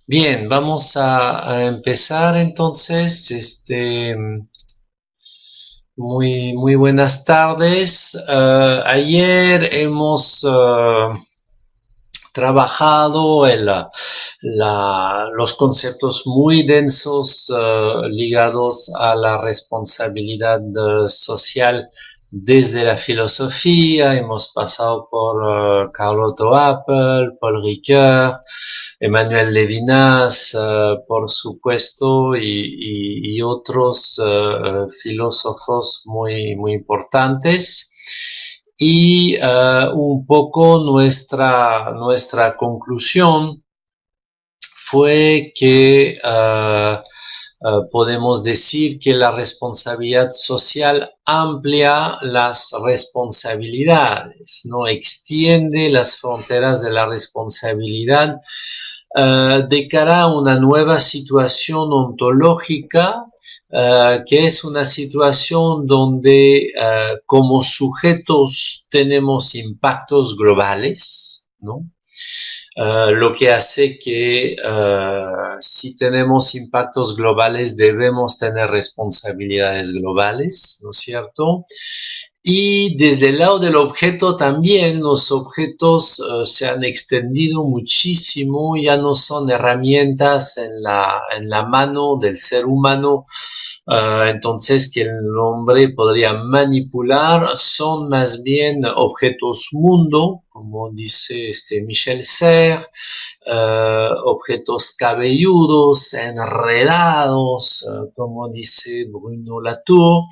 Bien, vamos a empezar entonces. Muy buenas tardes. Ayer hemos trabajado los conceptos muy densos ligados a la responsabilidad social desde la filosofía. Hemos pasado por Carlo Apple, Paul Ricoeur, Emmanuel Levinas, por supuesto, y otros filósofos muy importantes. Y un poco nuestra conclusión fue que podemos decir que la responsabilidad social amplia las responsabilidades, no extiende las fronteras de la responsabilidad de cara a una nueva situación ontológica, que es una situación donde como sujetos tenemos impactos globales, ¿no? Lo que hace que si tenemos impactos globales debemos tener responsabilidades globales, ¿no es cierto? Y desde el lado del objeto también, los objetos se han extendido muchísimo, ya no son herramientas en la mano del ser humano, entonces que el hombre podría manipular, son más bien objetos mundo, como dice Michel Serres, objetos cabelludos, enredados, como dice Bruno Latour,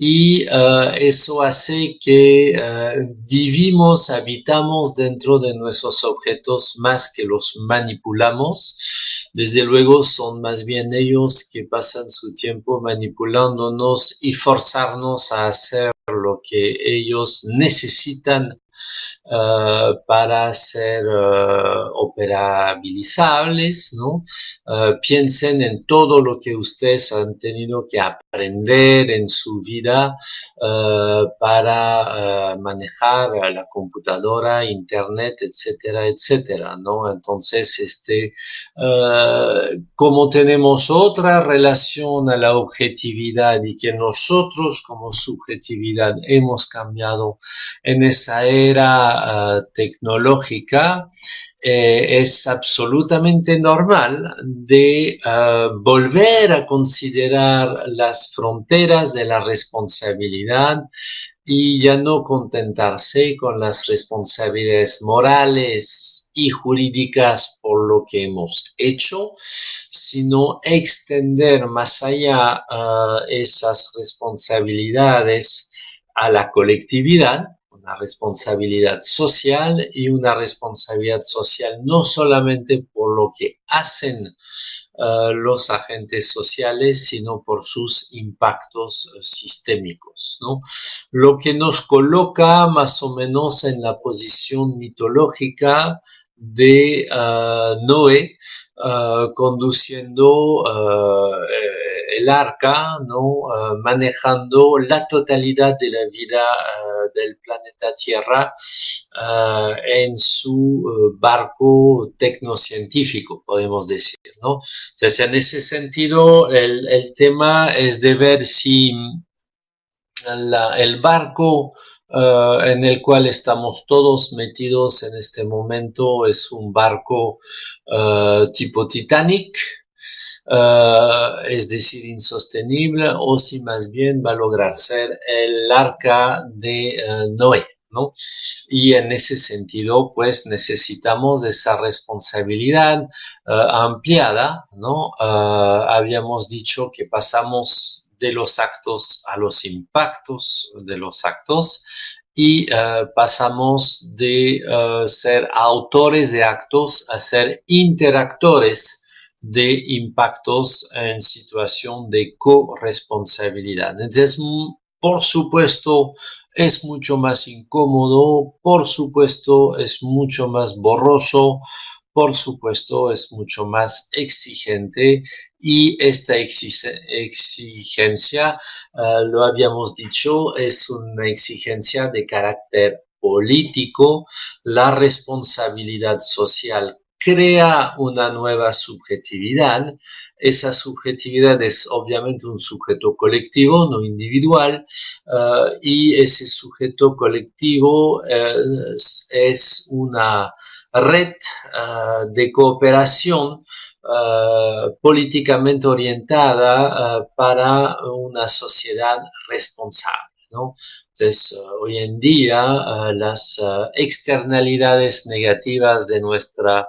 y eso hace que vivimos, habitamos dentro de nuestros objetos más que los manipulamos. Desde luego son más bien ellos que pasan su tiempo manipulándonos y forzarnos a hacer lo que ellos necesitan para ser operabilizables, ¿no? Piensen en todo lo que ustedes han tenido que aprender en su vida para manejar la computadora, internet, etcétera, etcétera, ¿no? Entonces, como tenemos otra relación a la objetividad y que nosotros como subjetividad hemos cambiado en esa era tecnológica, es absolutamente normal de volver a considerar las fronteras de la responsabilidad y ya no contentarse con las responsabilidades morales y jurídicas por lo que hemos hecho, sino extender más allá esas responsabilidades a la colectividad, una responsabilidad social y una responsabilidad social no solamente por lo que hacen los agentes sociales, sino por sus impactos sistémicos, ¿no? Lo que nos coloca más o menos en la posición mitológica de Noé, conduciendo el arca, ¿no? Manejando la totalidad de la vida del planeta Tierra en su barco tecnocientífico, podemos decir, ¿no? Entonces, en ese sentido, tema es de ver si el barco en el cual estamos todos metidos en este momento es un barco tipo Titanic, es decir, insostenible, o si más bien va a lograr ser el arca de Noé, ¿no? Y en ese sentido, pues necesitamos de esa responsabilidad ampliada, ¿no? Habíamos dicho que pasamos de los actos a los impactos de los actos y pasamos de ser autores de actos a ser interactores de impactos en situación de corresponsabilidad. Entonces, por supuesto, es mucho más incómodo, por supuesto, es mucho más borroso, por supuesto, es mucho más exigente y esta exigencia, lo habíamos dicho, es una exigencia de carácter político, la responsabilidad social crea una nueva subjetividad. Esa subjetividad es obviamente un sujeto colectivo, no individual, y ese sujeto colectivo es una red de cooperación políticamente orientada para una sociedad responsable, ¿no? Entonces, hoy en día, las externalidades negativas de nuestra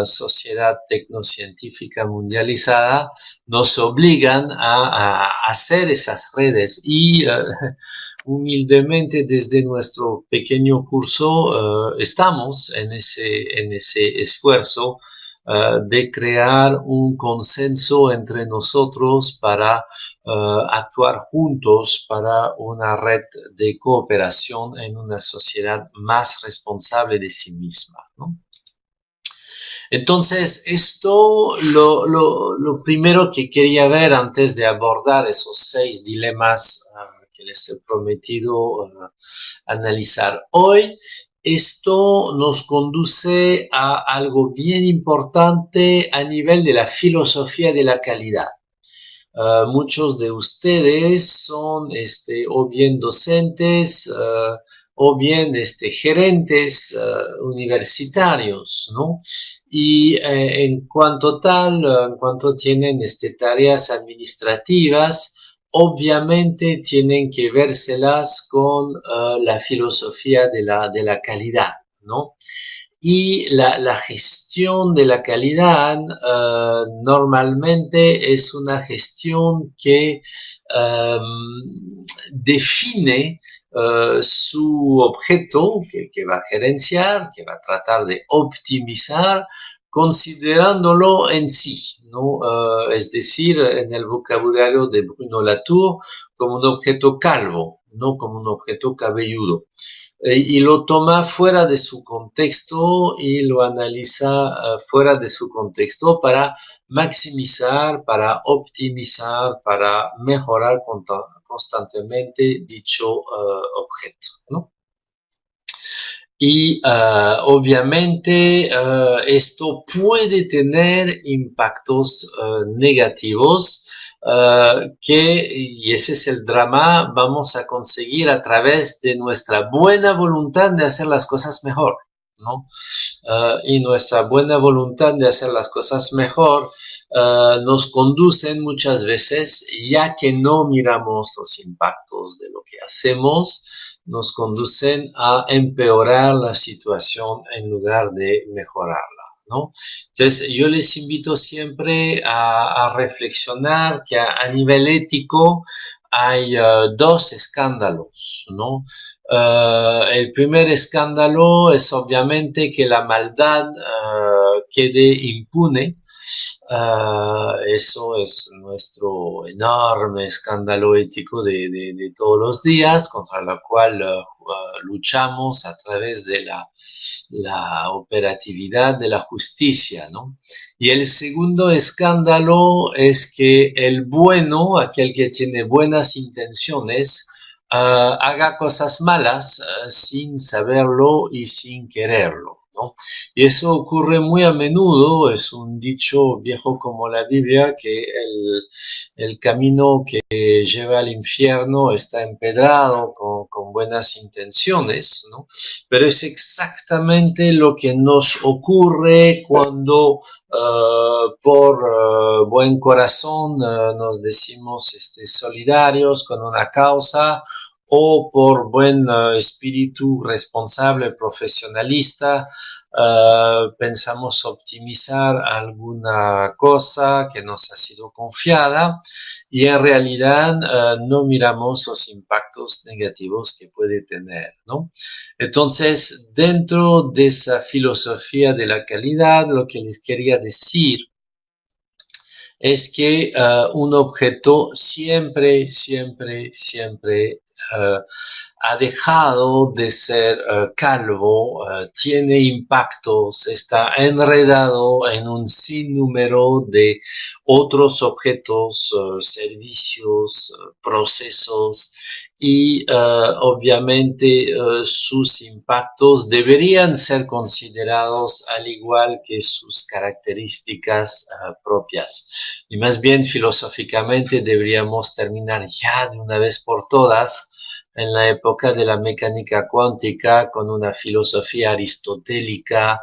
sociedad tecnocientífica mundializada nos obligan a hacer esas redes y humildemente desde nuestro pequeño curso estamos en ese esfuerzo de crear un consenso entre nosotros para actuar juntos para una red de cooperación en una sociedad más responsable de sí misma, ¿no? Entonces, esto lo primero que quería ver antes de abordar esos 6 dilemas que les he prometido analizar hoy. Esto nos conduce a algo bien importante a nivel de la filosofía de la calidad. Muchos de ustedes son o bien docentes o bien gerentes universitarios, ¿no? Y en cuanto en cuanto tienen tareas administrativas, obviamente tienen que vérselas con la filosofía de la calidad, ¿no? Y la gestión de la calidad normalmente es una gestión que define su objeto que va a gerenciar, que va a tratar de optimizar, considerándolo en sí, ¿no? Es decir, en el vocabulario de Bruno Latour, como un objeto calvo, no como un objeto cabelludo. Y lo toma fuera de su contexto y lo analiza fuera de su contexto para maximizar, para optimizar, para mejorar constantemente dicho objeto, ¿no? Y obviamente esto puede tener impactos negativos y ese es el drama, vamos a conseguir a través de nuestra buena voluntad de hacer las cosas mejor, ¿no? Y nuestra buena voluntad de hacer las cosas mejor nos conducen muchas veces, ya que no miramos los impactos de lo que hacemos, nos conducen a empeorar la situación en lugar de mejorarla, ¿no? Entonces, yo les invito siempre a reflexionar que a nivel ético hay dos escándalos, ¿no? El primer escándalo es obviamente que la maldad quede impune. Eso es nuestro enorme escándalo ético de todos los días, contra la cual luchamos a través de la operatividad de la justicia, ¿no? Y el segundo escándalo es que el bueno, aquel que tiene buenas intenciones, haga cosas malas sin saberlo y sin quererlo, ¿no? Y eso ocurre muy a menudo, es un dicho viejo como la Biblia, que el camino que lleva al infierno está empedrado con buenas intenciones, ¿no? Pero es exactamente lo que nos ocurre cuando por buen corazón nos decimos solidarios con una causa o por buen espíritu responsable, profesionalista, pensamos optimizar alguna cosa que nos ha sido confiada y en realidad no miramos los impactos negativos que puede tener, ¿no? Entonces, dentro de esa filosofía de la calidad, lo que les quería decir es que un objeto siempre ha dejado de ser calvo, tiene impactos, está enredado en un sinnúmero de otros objetos, servicios, procesos y obviamente sus impactos deberían ser considerados al igual que sus características propias. Y más bien filosóficamente deberíamos terminar ya de una vez por todas en la época de la mecánica cuántica con una filosofía aristotélica,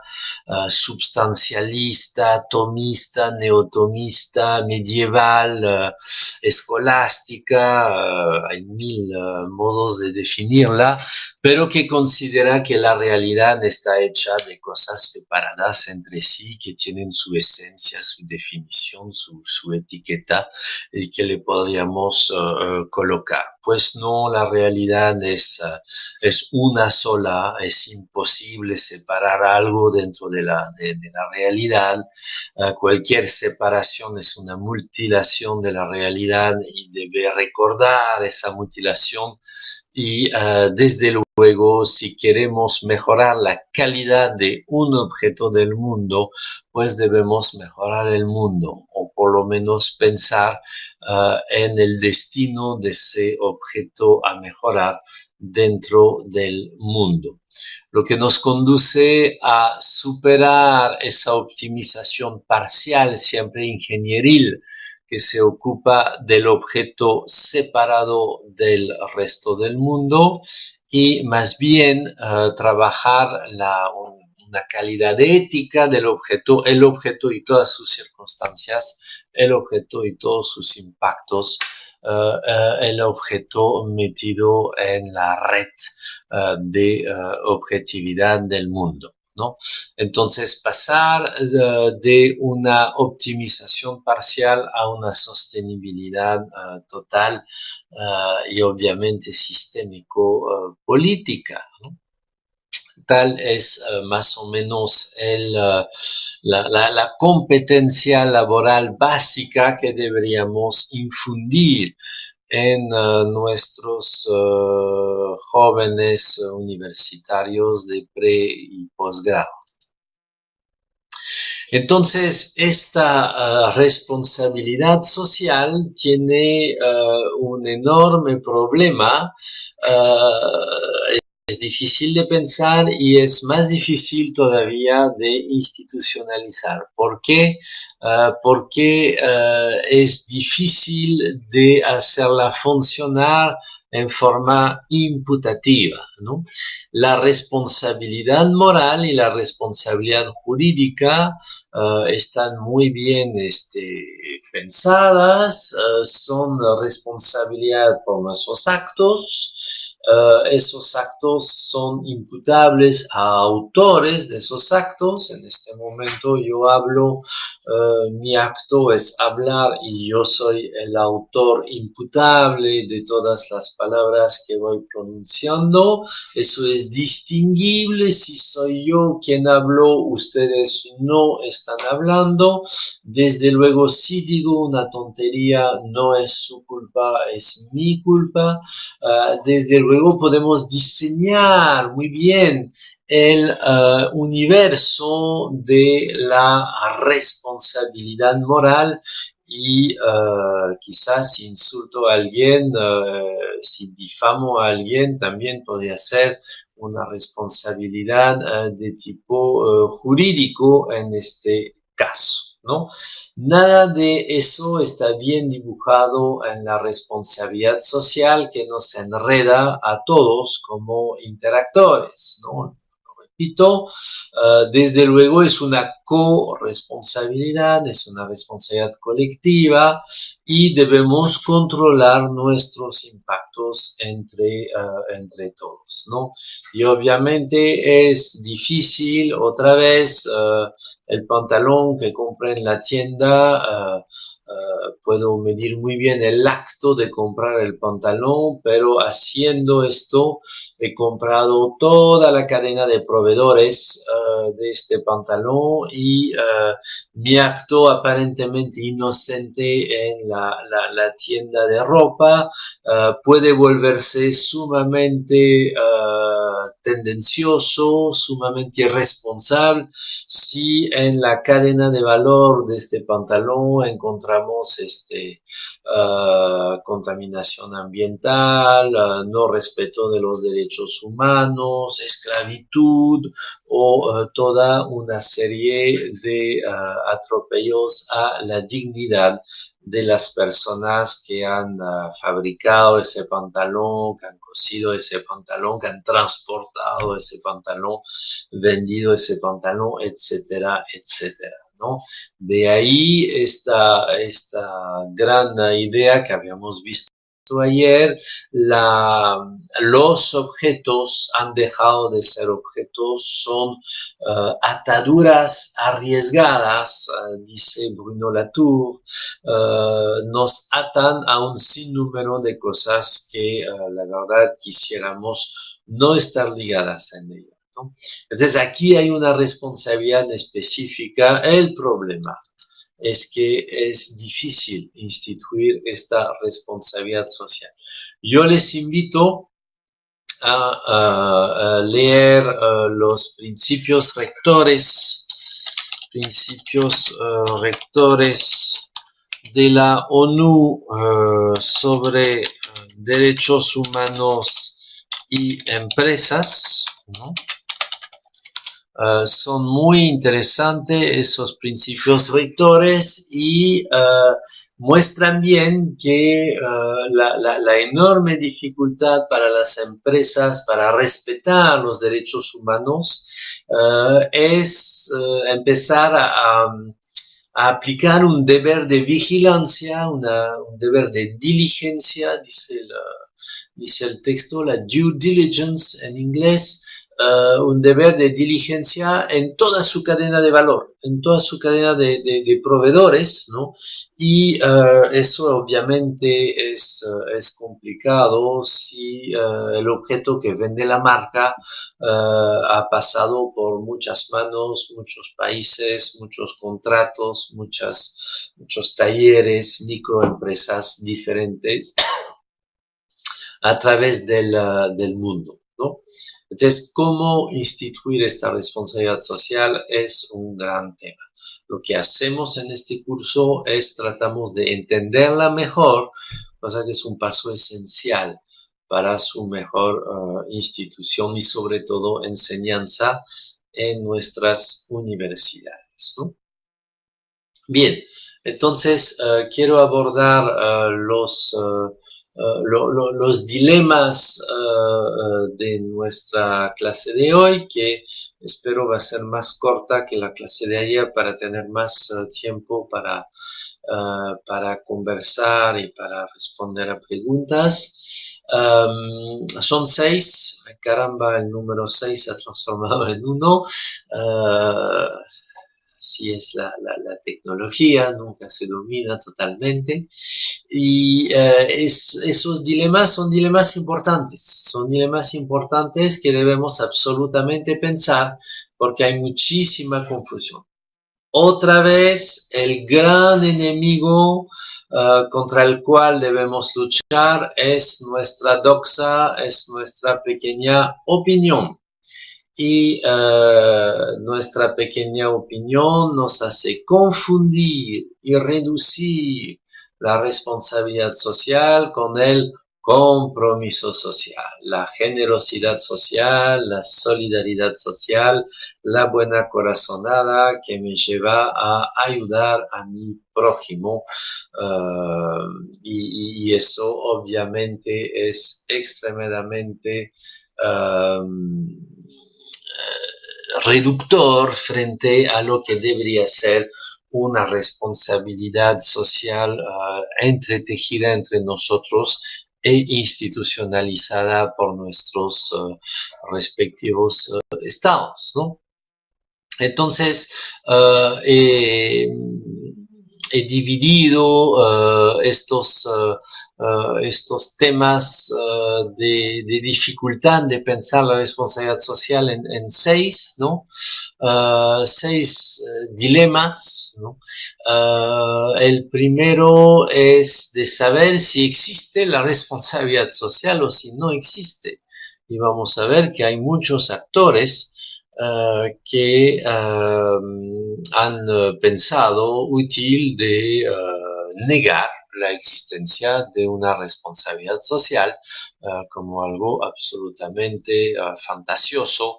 substancialista, atomista, neotomista, medieval, escolástica, hay mil modos de definirla, pero que considera que la realidad está hecha de cosas separadas entre sí, que tienen su esencia, su definición, su etiqueta, y que le podríamos colocar. Pues no, la realidad es una sola, es imposible separar algo dentro de la realidad. Cualquier separación es una mutilación de la realidad y debe recordar esa mutilación y desde luego si queremos mejorar la calidad de un objeto del mundo, pues debemos mejorar el mundo o por lo menos pensar en el destino de ese objeto a mejorar dentro del mundo, lo que nos conduce a superar esa optimización parcial, siempre ingenieril, que se ocupa del objeto separado del resto del mundo y más bien trabajar una calidad ética del objeto, el objeto y todas sus circunstancias, el objeto y todos sus impactos, el objeto metido en la red de objetividad del mundo, ¿no? Entonces, pasar de una optimización parcial a una sostenibilidad total y obviamente sistémico-política, ¿no? Tal es más o menos la competencia laboral básica que deberíamos infundir en nuestros jóvenes universitarios de pre y posgrado. Entonces, esta responsabilidad social tiene un enorme problema. Es difícil de pensar y es más difícil todavía de institucionalizar. ¿Por qué? Porque es difícil de hacerla funcionar en forma imputativa, ¿no? La responsabilidad moral y la responsabilidad jurídica están muy bien pensadas, son responsabilidad por nuestros actos. Esos actos son imputables a autores de esos actos. En este momento yo hablo, mi acto es hablar y yo soy el autor imputable de todas las palabras que voy pronunciando. Eso es distinguible si soy yo quien habló, ustedes no están hablando. Desde luego, si digo una tontería, no es su culpa, es mi culpa. Desde luego podemos diseñar muy bien el universo de la responsabilidad moral y quizás si insulto a alguien, si difamo a alguien, también podría ser una responsabilidad de tipo jurídico en este caso, ¿no? Nada de eso está bien dibujado en la responsabilidad social que nos enreda a todos como interactores, ¿no? Repito, desde luego es una corresponsabilidad, es una responsabilidad colectiva y debemos controlar nuestros impactos entre todos, ¿no? Y obviamente es difícil, otra vez, el pantalón que compré en la tienda, puedo medir muy bien el acto de comprar el pantalón, pero haciendo esto he comprado toda la cadena de proveedores de este pantalón y mi acto aparentemente inocente en la tienda de ropa puede volverse sumamente tendencioso, sumamente irresponsable si en la cadena de valor de este pantalón encontramos contaminación ambiental, no respeto de los derechos humanos, esclavitud o toda una serie de atropellos a la dignidad de las personas que han fabricado ese pantalón, que han cosido ese pantalón, que han transportado ese pantalón, vendido ese pantalón, etcétera, etcétera, ¿no? De ahí esta gran idea que habíamos visto ayer, los objetos han dejado de ser objetos, son ataduras arriesgadas, dice Bruno Latour, nos atan a un sinnúmero de cosas que la verdad quisiéramos no estar ligadas en ellas, ¿no? Entonces aquí hay una responsabilidad específica. El problema es que es difícil instituir esta responsabilidad social. Yo les invito a leer los principios rectores de la ONU sobre derechos humanos y empresas, ¿no? Son muy interesantes esos principios rectores y muestran bien que la enorme dificultad para las empresas para respetar los derechos humanos es empezar a aplicar un deber de vigilancia, un deber de diligencia, dice el texto, la due diligence en inglés, un deber de diligencia en toda su cadena de valor, en toda su cadena de proveedores, ¿no? Y eso obviamente es complicado si el objeto que vende la marca ha pasado por muchas manos, muchos países, muchos contratos, muchos talleres, microempresas diferentes a través del mundo, ¿no? Entonces, ¿cómo instituir esta responsabilidad social? Es un gran tema. Lo que hacemos en este curso es tratamos de entenderla mejor, cosa que es un paso esencial para su mejor institución y sobre todo enseñanza en nuestras universidades, ¿no? Bien, entonces quiero abordar los dilemas de nuestra clase de hoy, que espero va a ser más corta que la clase de ayer para tener más tiempo para conversar y para responder a preguntas. Son 6, caramba, el número 6 se ha transformado en 1. Así es la tecnología, nunca se domina totalmente. Y esos dilemas son dilemas importantes que debemos absolutamente pensar porque hay muchísima confusión. Otra vez, el gran enemigo contra el cual debemos luchar es nuestra doxa, es nuestra pequeña opinión. Y nuestra pequeña opinión nos hace confundir y reducir la responsabilidad social con el compromiso social, la generosidad social, la solidaridad social, la buena corazonada que me lleva a ayudar a mi prójimo, y eso obviamente es extremadamente reductor frente a lo que debería ser una responsabilidad social entretejida entre nosotros e institucionalizada por nuestros respectivos estados, ¿no? Entonces, he dividido estos temas de dificultad de pensar la responsabilidad social en 6, ¿no? seis dilemas, ¿no? El primero es de saber si existe la responsabilidad social o si no existe. Y vamos a ver que hay muchos actores que han pensado útil de negar la existencia de una responsabilidad social como algo absolutamente fantasioso,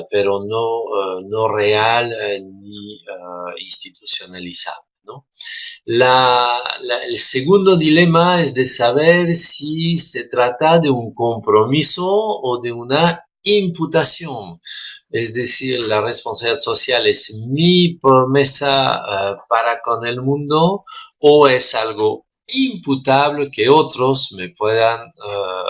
pero no real ni institucionalizado, ¿no? El segundo dilema es de saber si se trata de un compromiso o de una imputación. Es decir, la responsabilidad social es mi promesa para con el mundo o es algo imputable que otros me puedan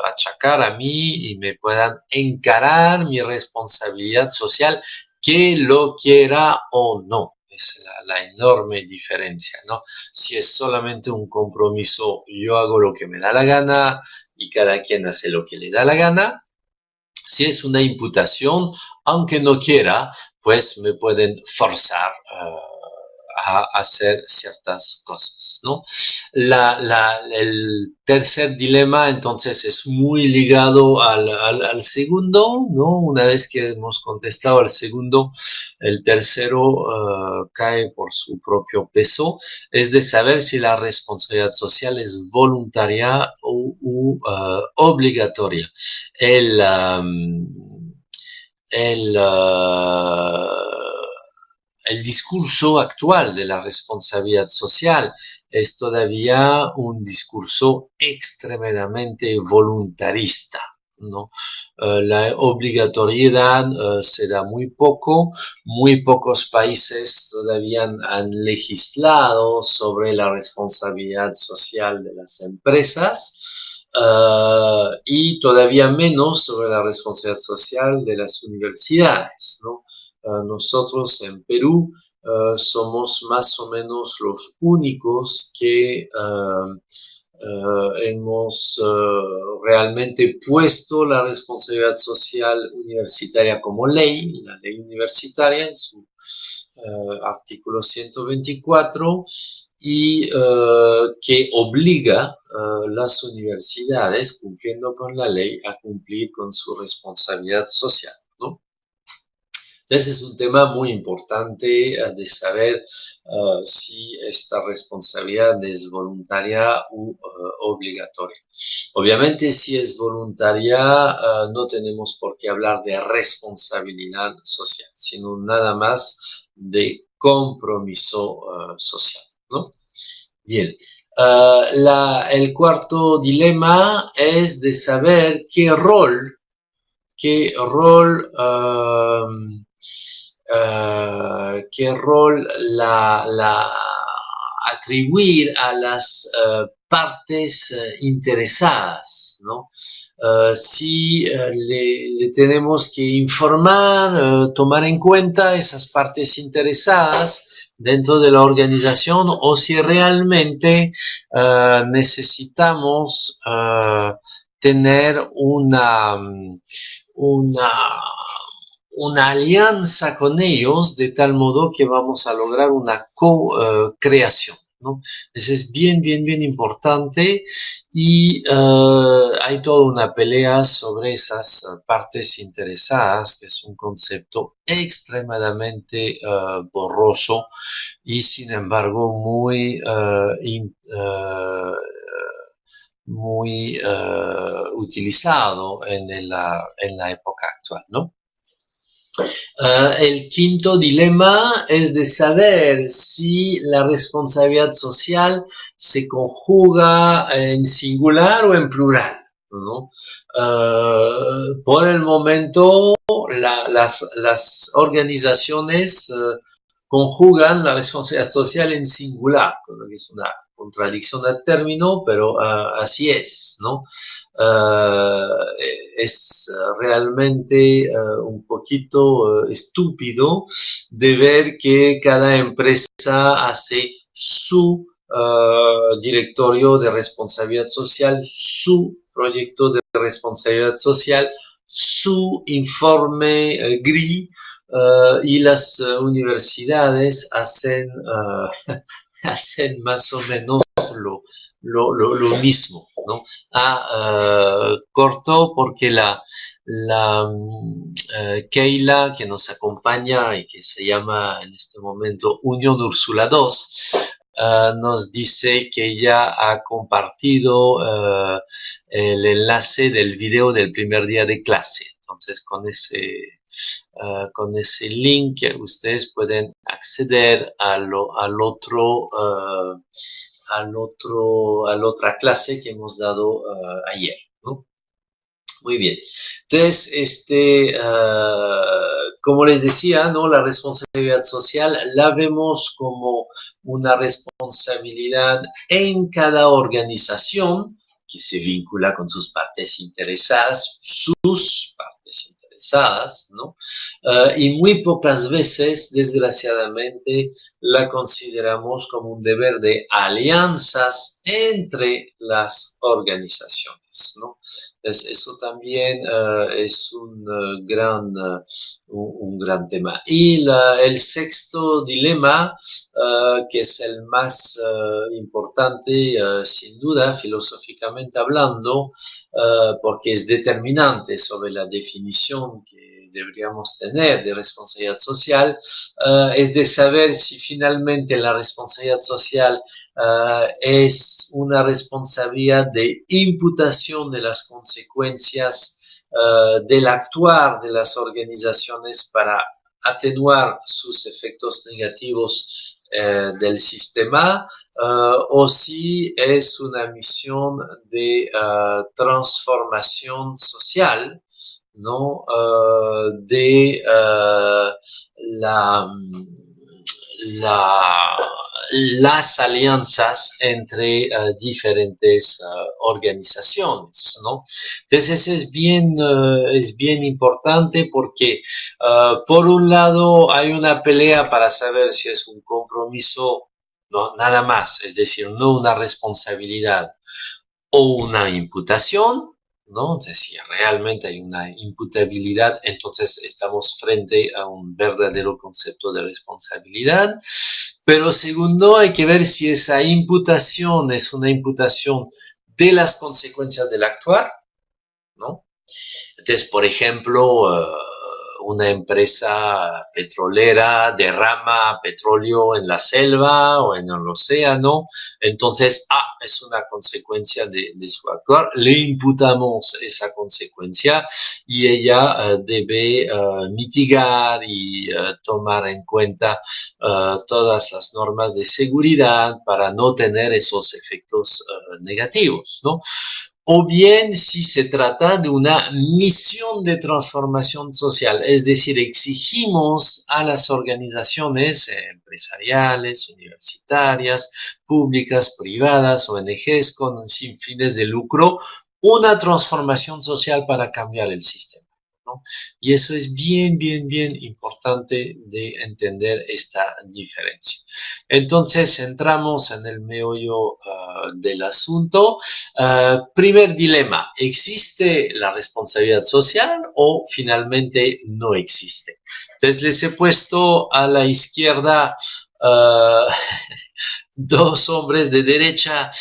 achacar a mí y me puedan encarar mi responsabilidad social, que lo quiera o no. Es la enorme diferencia, ¿no? Si es solamente un compromiso, yo hago lo que me da la gana y cada quien hace lo que le da la gana. Si es una imputación, aunque no quiera, pues me pueden forzar a hacer ciertas cosas, ¿no? El tercer dilema entonces es muy ligado al segundo, ¿no? Una vez que hemos contestado al segundo, el tercero cae por su propio peso, es de saber si la responsabilidad social es voluntaria o obligatoria. El, el, el discurso actual de la responsabilidad social es todavía un discurso extremadamente voluntarista, ¿no? La obligatoriedad se da muy pocos países todavía han legislado sobre la responsabilidad social de las empresas y todavía menos sobre la responsabilidad social de las universidades, ¿no? Nosotros en Perú somos más o menos los únicos que hemos realmente puesto la responsabilidad social universitaria como ley, la ley universitaria en su artículo 124 y que obliga las universidades, cumpliendo con la ley, a cumplir con su responsabilidad social, ¿no? Entonces es un tema muy importante de saber si esta responsabilidad es voluntaria u obligatoria. Obviamente si es voluntaria no tenemos por qué hablar de responsabilidad social, sino nada más de compromiso social, ¿no? Bien. El cuarto dilema es de saber qué rol atribuir a las partes interesadas, ¿no? Si le tenemos que informar, tomar en cuenta esas partes interesadas dentro de la organización o si realmente necesitamos tener una, una alianza con ellos de tal modo que vamos a lograr una co-creación, ¿no? Eso es bien importante y hay toda una pelea sobre esas partes interesadas, que es un concepto extremadamente borroso y sin embargo muy utilizado en la época actual, ¿no? El quinto dilema es de saber si la responsabilidad social se conjuga en singular o en plural, ¿no? Por el momento, las organizaciones conjugan la responsabilidad social en singular, que es una contradicción de término, pero así es, ¿no? Es realmente un poquito estúpido de ver que cada empresa hace su directorio de responsabilidad social, su proyecto de responsabilidad social, su informe GRI y las universidades hacen, hacen más o menos lo mismo, ¿no? Corto porque Keila que nos acompaña y que se llama en este momento Unión Úrsula 2, nos dice que ya ha compartido el enlace del video del primer día de clase. Entonces, con ese link ustedes pueden acceder a la otra clase que hemos dado ayer, ¿no? Muy bien. Entonces, como les decía, ¿no? La responsabilidad social la vemos como una responsabilidad en cada organización que se vincula con sus partes interesadas, sus partes interesadas, ¿no? Y muy pocas veces, desgraciadamente, la consideramos como un deber de alianzas entre las organizaciones, ¿no? Eso también es un gran tema. Y el sexto dilema, que es el más importante, sin duda, filosóficamente hablando, porque es determinante sobre la definición que deberíamos tener de responsabilidad social, es de saber si finalmente la responsabilidad social es una responsabilidad de imputación de las consecuencias del actuar de las organizaciones para atenuar sus efectos negativos del sistema, o si es una misión de transformación social, ¿no? La, la, las alianzas entre diferentes organizaciones, ¿no? Entonces es bien importante porque por un lado hay una pelea para saber si es un compromiso, no, nada más, es decir, no una responsabilidad o una imputación, ¿no? Entonces, si realmente hay una imputabilidad, entonces estamos frente a un verdadero concepto de responsabilidad. Pero segundo, hay que ver si esa imputación es una imputación de las consecuencias del actuar, ¿no? Entonces, por ejemplo, una empresa petrolera derrama petróleo en la selva o en el océano, entonces, es una consecuencia de su actuar, le imputamos esa consecuencia y ella debe mitigar y tomar en cuenta todas las normas de seguridad para no tener esos efectos negativos, ¿no? O bien si se trata de una misión de transformación social, es decir, exigimos a las organizaciones empresariales, universitarias, públicas, privadas, ONGs con sin fines de lucro, una transformación social para cambiar el sistema, ¿no? Y eso es bien importante de entender esta diferencia. Entonces entramos en el meollo del asunto. Primer dilema, ¿existe la responsabilidad social o finalmente no existe? Entonces les he puesto a la izquierda dos hombres de derecha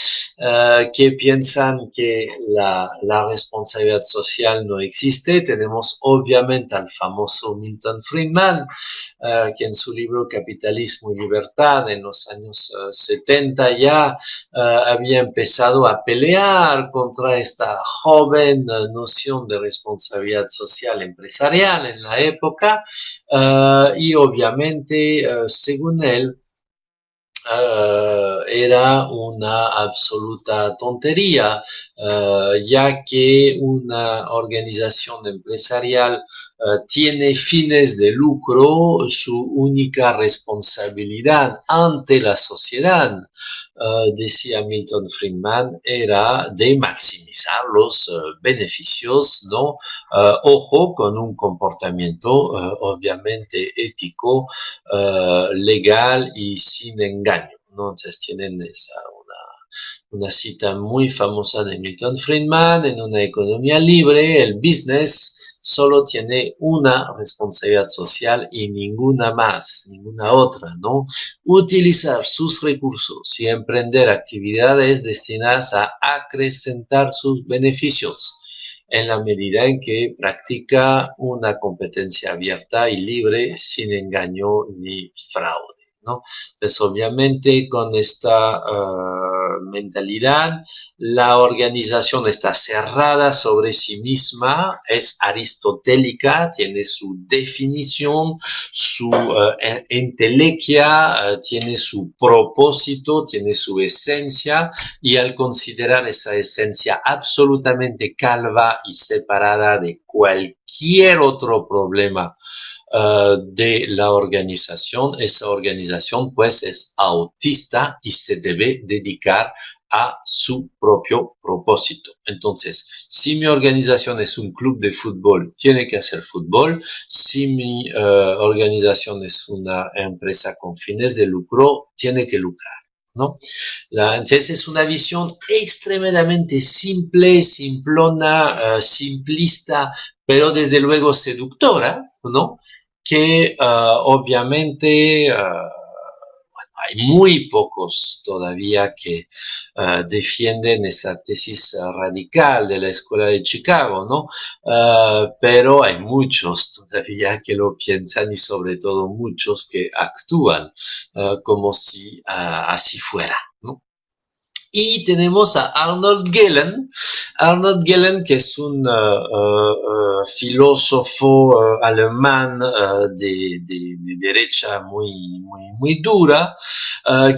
que piensan que la responsabilidad social no existe. Tenemos obviamente al famoso Milton Friedman, que en su libro Capitalismo y Libertad en los años 70 ya había empezado a pelear contra esta joven noción de responsabilidad social empresarial en la época, y obviamente, según él, era una absoluta tontería, ya que una organización empresarial tiene fines de lucro, su única responsabilidad ante la sociedad, decía Milton Friedman, era de maximizar los beneficios, ¿no? Ojo, con un comportamiento obviamente ético, legal y sin engaño, ¿no? Entonces tienen una cita muy famosa de Milton Friedman: en una economía libre, el business solo tiene una responsabilidad social y ninguna más, ninguna otra, ¿no? Utilizar sus recursos y emprender actividades destinadas a acrecentar sus beneficios en la medida en que practica una competencia abierta y libre sin engaño ni fraude, ¿no? Entonces, obviamente, con esta mentalidad, la organización está cerrada sobre sí misma, es aristotélica, tiene su definición, su entelequia, tiene su propósito, tiene su esencia, y al considerar esa esencia absolutamente calva y separada de cualquier otro problema de la organización, esa organización pues es autista y se debe dedicar a su propio propósito. Entonces, si mi organización es un club de fútbol, tiene que hacer fútbol. Si mi organización es una empresa con fines de lucro, tiene que lucrar, ¿no? Entonces es una visión extremadamente simple, simplona, simplista, pero desde luego seductora, ¿no? Que obviamente hay muy pocos todavía que defienden esa tesis radical de la Escuela de Chicago, ¿no? Pero hay muchos todavía que lo piensan y sobre todo muchos que actúan como si así fuera, ¿no? Y tenemos a Arnold Gehlen, que es un filósofo alemán de derecha muy dura,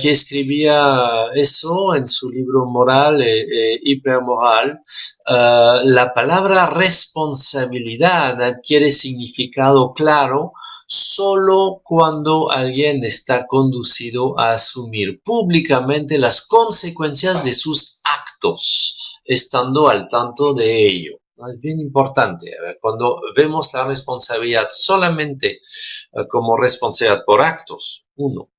que escribía eso en su libro Moral e Hipermoral. La palabra responsabilidad adquiere significado claro solo cuando alguien está conducido a asumir públicamente las consecuencias de sus actos, estando al tanto de ello. Es bien importante. A ver, cuando vemos la responsabilidad solamente como responsabilidad por actos, uno,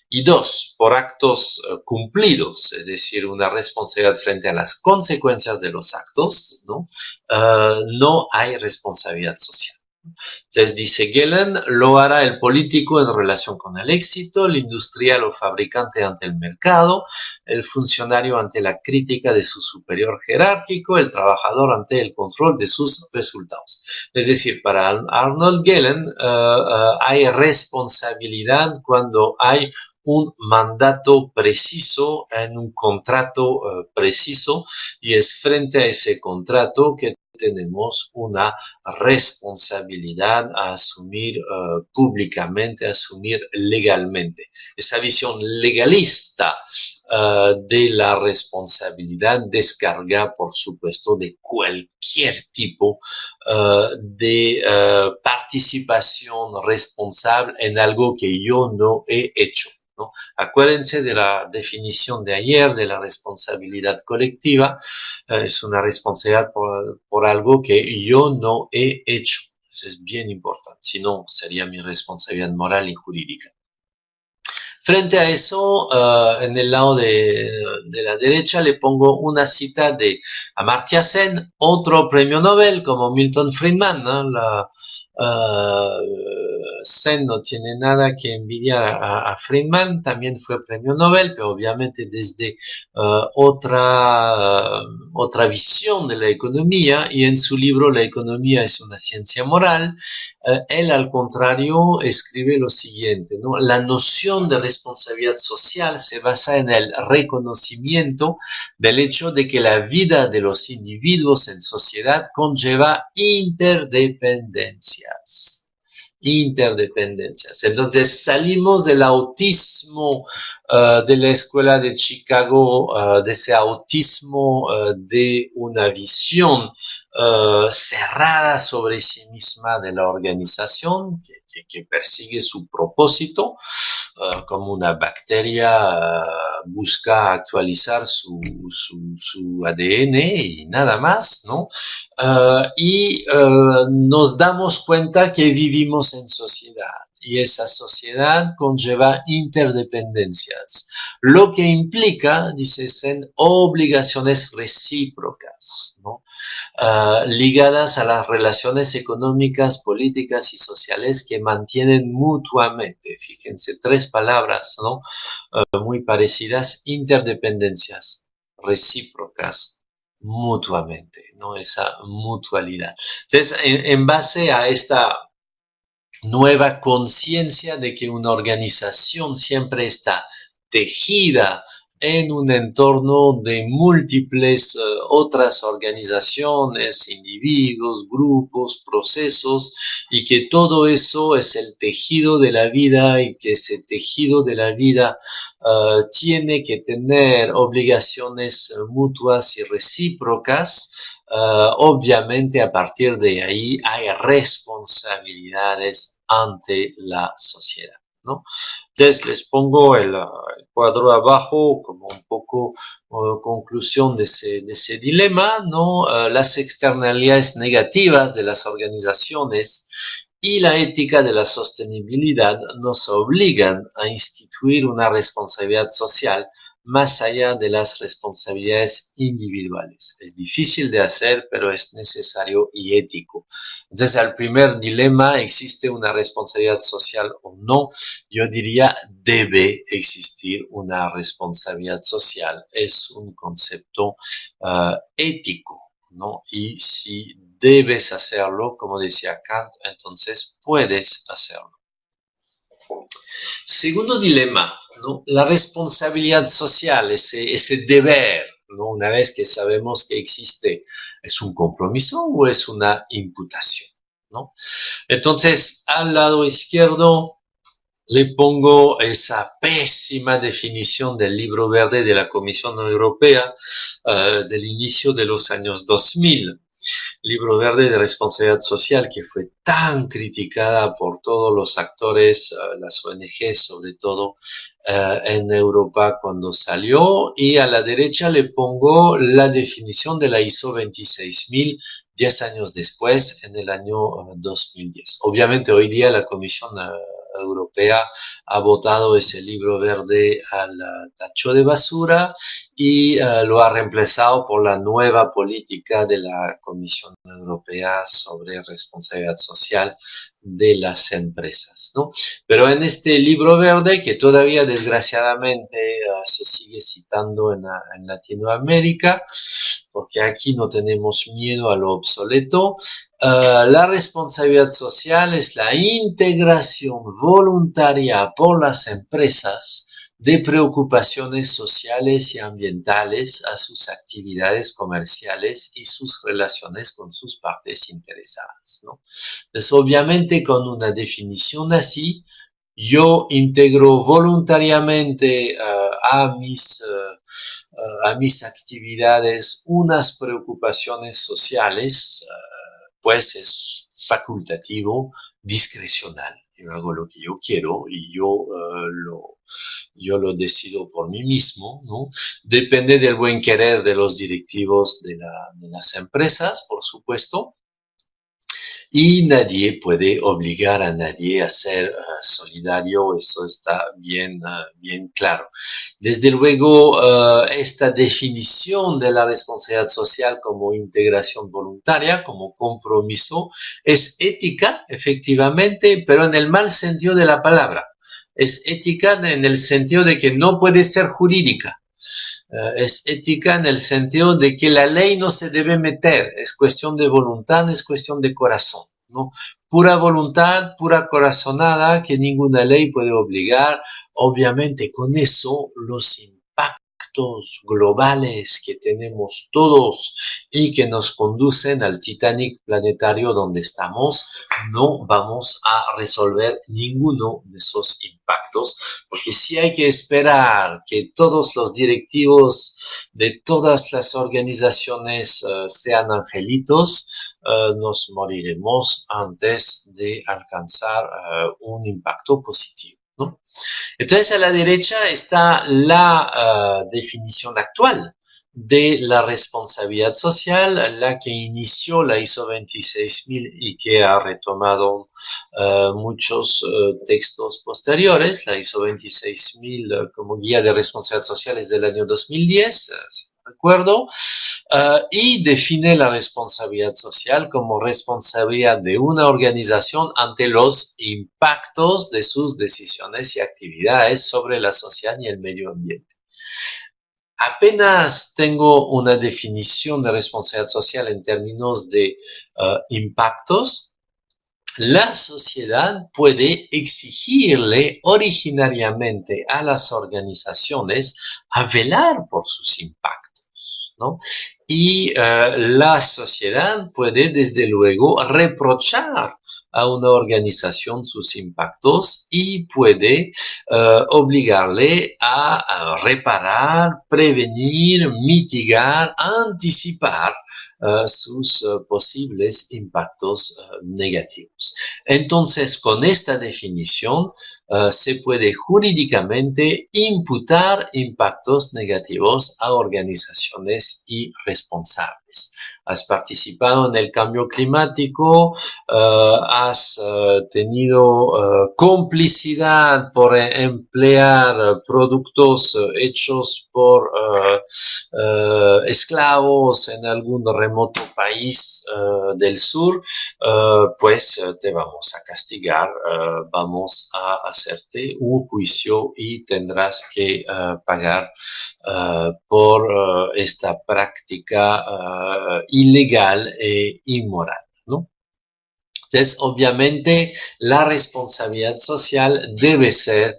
y dos, por actos cumplidos, es decir, una responsabilidad frente a las consecuencias de los actos, ¿no? No hay responsabilidad social. Entonces dice Gehlen, lo hará el político en relación con el éxito, el industrial o fabricante ante el mercado, el funcionario ante la crítica de su superior jerárquico, el trabajador ante el control de sus resultados. Es decir, para Arnold Gehlen hay responsabilidad cuando hay un mandato preciso en un contrato preciso, y es frente a ese contrato que tenemos una responsabilidad a asumir públicamente, a asumir legalmente. Esa visión legalista de la responsabilidad descarga, por supuesto, de cualquier tipo de participación responsable en algo que yo no he hecho, ¿no? Acuérdense de la definición de ayer de la responsabilidad colectiva. Es una responsabilidad por algo que yo no he hecho. Eso es bien importante, si no sería mi responsabilidad moral y jurídica. Frente a eso, en el lado de la derecha le pongo una cita de Amartya Sen, otro premio Nobel como Milton Friedman, ¿no? Sen no tiene nada que envidiar a Friedman, también fue premio Nobel, pero obviamente desde otra visión de la economía, y en su libro La economía es una ciencia moral. Él, al contrario, escribe lo siguiente, ¿no? La noción de responsabilidad social se basa en el reconocimiento del hecho de que la vida de los individuos en sociedad conlleva interdependencias. Entonces salimos del autismo de la Escuela de Chicago, de ese autismo de una visión cerrada sobre sí misma de la organización, que persigue su propósito, como una bacteria busca actualizar su ADN y nada más, ¿no? Y nos damos cuenta que vivimos en sociedad, y esa sociedad conlleva interdependencias, lo que implica, dice Sen, obligaciones recíprocas, ¿no? ligadas a las relaciones económicas, políticas y sociales que mantienen mutuamente, fíjense, tres palabras, ¿no? Muy parecidas: interdependencias, recíprocas, mutuamente, ¿no? Esa mutualidad. Entonces, en base a esta nueva conciencia de que una organización siempre está tejida en un entorno de múltiples otras organizaciones, individuos, grupos, procesos, y que todo eso es el tejido de la vida, y que ese tejido de la vida tiene que tener obligaciones mutuas y recíprocas. Obviamente, a partir de ahí hay responsabilidades ante la sociedad, ¿no? Entonces les pongo el cuadro abajo como un poco conclusión de ese dilema, ¿no? Las externalidades negativas de las organizaciones y la ética de la sostenibilidad nos obligan a instituir una responsabilidad social más allá de las responsabilidades individuales. Es difícil de hacer, pero es necesario y ético. Entonces, al primer dilema: ¿existe una responsabilidad social o no? Yo diría, debe existir una responsabilidad social. Es un concepto ético, ¿no? Y si debes hacerlo, como decía Kant, entonces puedes hacerlo. Segundo dilema, ¿no? La responsabilidad social, ese deber, ¿no? Una vez que sabemos que existe, ¿es un compromiso o es una imputación, ¿no? Entonces, al lado izquierdo le pongo esa pésima definición del Libro Verde de la Comisión Europea del inicio de los años 2000. Libro Verde de Responsabilidad Social, que fue tan criticada por todos los actores, las ONG sobre todo, en Europa cuando salió. Y a la derecha le pongo la definición de la ISO 26000, 10 años después, en el año 2010. Obviamente hoy día la Comisión Europea ha botado ese libro verde al tacho de basura y lo ha reemplazado por la nueva política de la Comisión Europea sobre responsabilidad social de las empresas, ¿no? Pero en este libro verde, que todavía desgraciadamente se sigue citando en Latinoamérica, porque aquí no tenemos miedo a lo obsoleto, la responsabilidad social es la integración voluntaria por las empresas de preocupaciones sociales y ambientales a sus actividades comerciales y sus relaciones con sus partes interesadas, ¿no? Entonces, obviamente, con una definición así, yo integro voluntariamente a mis actividades unas preocupaciones sociales, pues es facultativo, discrecional. Yo hago lo que yo quiero y yo lo decido por mí mismo, ¿no? Depende del buen querer de los directivos de las empresas, por supuesto, y nadie puede obligar a nadie a ser solidario, eso está bien claro. Desde luego, esta definición de la responsabilidad social como integración voluntaria, como compromiso, es ética, efectivamente, pero en el mal sentido de la palabra. Es ética en el sentido de que no puede ser jurídica. Es ética en el sentido de que la ley no se debe meter, es cuestión de voluntad, es cuestión de corazón, ¿no? Pura voluntad, pura corazonada, que ninguna ley puede obligar. Obviamente, con eso los impactos globales que tenemos todos y que nos conducen al Titanic planetario donde estamos, no vamos a resolver ninguno de esos impactos, porque si hay que esperar que todos los directivos de todas las organizaciones sean angelitos, nos moriremos antes de alcanzar un impacto positivo, ¿no? Entonces, a la derecha está la definición actual de la responsabilidad social, la que inició la ISO 26000 y que ha retomado muchos textos posteriores. La ISO 26000 como guía de responsabilidad social es del año 2010, recuerdo, y define la responsabilidad social como responsabilidad de una organización ante los impactos de sus decisiones y actividades sobre la sociedad y el medio ambiente. Apenas tengo una definición de responsabilidad social en términos de impactos, la sociedad puede exigirle originariamente a las organizaciones a velar por sus impactos, ¿no? Y la sociedad puede, desde luego, reprochar a una organización sus impactos y puede obligarle a reparar, prevenir, mitigar, anticipar sus posibles impactos negativos. Entonces, con esta definición, se puede jurídicamente imputar impactos negativos a organizaciones y responsables. Has participado en el cambio climático, has tenido complicidad por emplear productos hechos por esclavos en algún remoto país del sur, pues te vamos a castigar, vamos a hacerte un juicio y tendrás que pagar por esta práctica ilegal e inmoral, ¿no? Entonces, obviamente, la responsabilidad social debe ser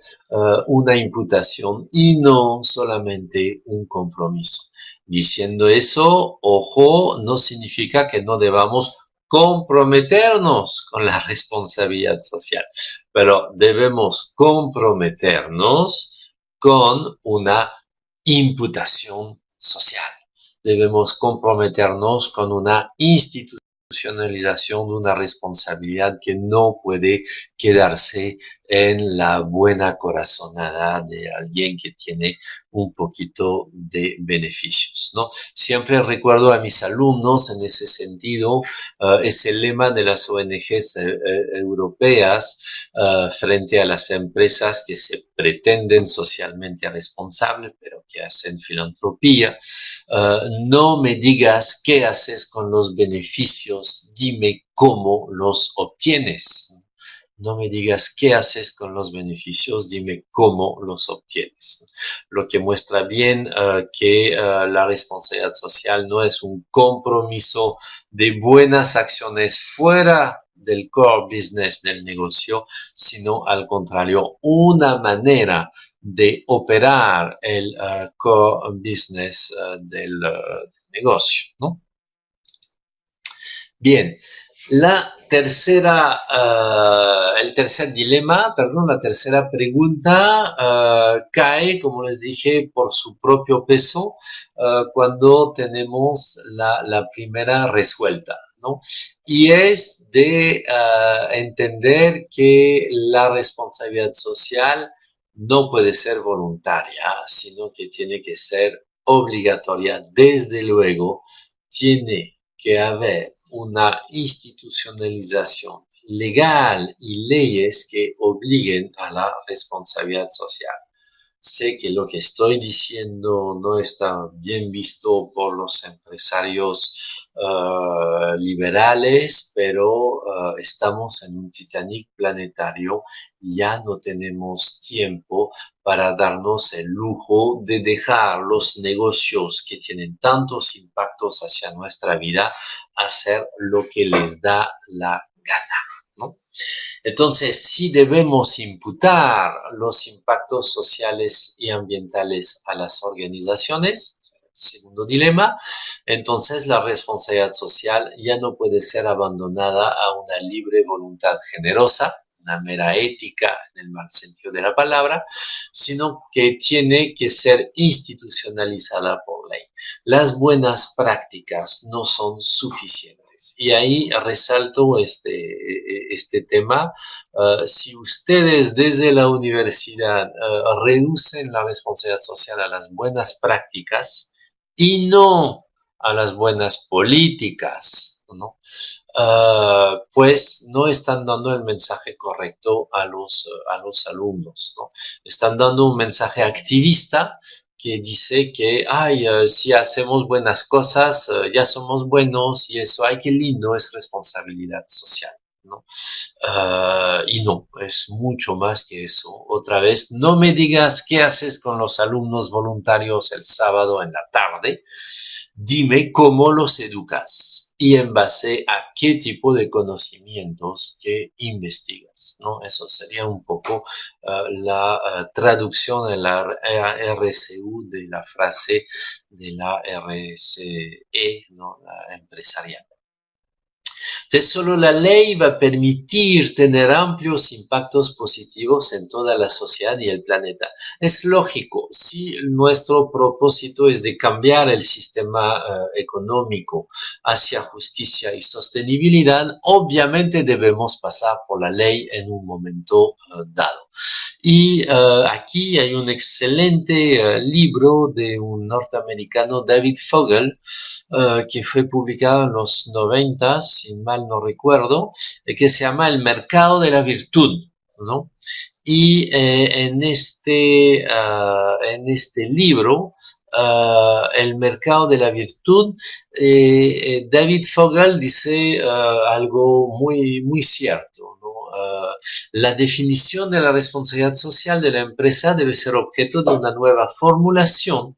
una imputación y no solamente un compromiso. Diciendo eso, ojo, no significa que no debamos comprometernos con la responsabilidad social, pero debemos comprometernos con una imputación social. Debemos comprometernos con una institucionalización de una responsabilidad que no puede quedarse en la buena corazonada de alguien que tiene un poquito de beneficios, ¿no? Siempre recuerdo a mis alumnos en ese sentido, ese lema de las ONGs europeas frente a las empresas que se pretenden socialmente responsables, pero que hacen filantropía. No me digas qué haces con los beneficios, dime cómo los obtienes. No me digas qué haces con los beneficios, dime cómo los obtienes. Lo que muestra bien que la responsabilidad social no es un compromiso de buenas acciones fuera del core business del negocio, sino al contrario, una manera de operar el core business del negocio, ¿no? Bien, el tercer dilema, perdón, la tercera pregunta cae, como les dije, por su propio peso cuando tenemos la primera resuelta, ¿no? Y es de entender que la responsabilidad social no puede ser voluntaria, sino que tiene que ser obligatoria. Desde luego, tiene que haber una institucionalización legal y leyes que obliguen a la responsabilidad social. Sé que lo que estoy diciendo no está bien visto por los empresarios liberales, pero estamos en un Titanic planetario, ya no tenemos tiempo para darnos el lujo de dejar los negocios que tienen tantos impactos hacia nuestra vida hacer lo que les da la gana, ¿no? Entonces, si debemos imputar los impactos sociales y ambientales a las organizaciones, segundo dilema, entonces la responsabilidad social ya no puede ser abandonada a una libre voluntad generosa, una mera ética en el mal sentido de la palabra, sino que tiene que ser institucionalizada por ley. Las buenas prácticas no son suficientes. Y ahí resalto este tema. Si ustedes desde la universidad reducen la responsabilidad social a las buenas prácticas y no a las buenas políticas, ¿no? Pues no están dando el mensaje correcto a los alumnos, ¿no? Están dando un mensaje activista que dice que, si hacemos buenas cosas, ya somos buenos y eso, qué lindo, es responsabilidad social, ¿no? Y no, es mucho más que eso. Otra vez, no me digas qué haces con los alumnos voluntarios el sábado en la tarde, dime cómo los educas y en base a qué tipo de conocimientos que investigas, ¿no? Eso sería un poco la traducción en la RCU de la frase de la RCE, ¿no? La empresarial. Entonces, solo la ley va a permitir tener amplios impactos positivos en toda la sociedad y el planeta. Es lógico, si nuestro propósito es de cambiar el sistema económico hacia justicia y sostenibilidad, obviamente debemos pasar por la ley en un momento dado. Y aquí hay un excelente libro de un norteamericano, David Fogel, que fue publicado en los 90, si mal no recuerdo, que se llama El mercado de la virtud, ¿no? Y en este libro, El mercado de la virtud, David Fogel dice algo muy, muy cierto, ¿no? La definición de la responsabilidad social de la empresa debe ser objeto de una nueva formulación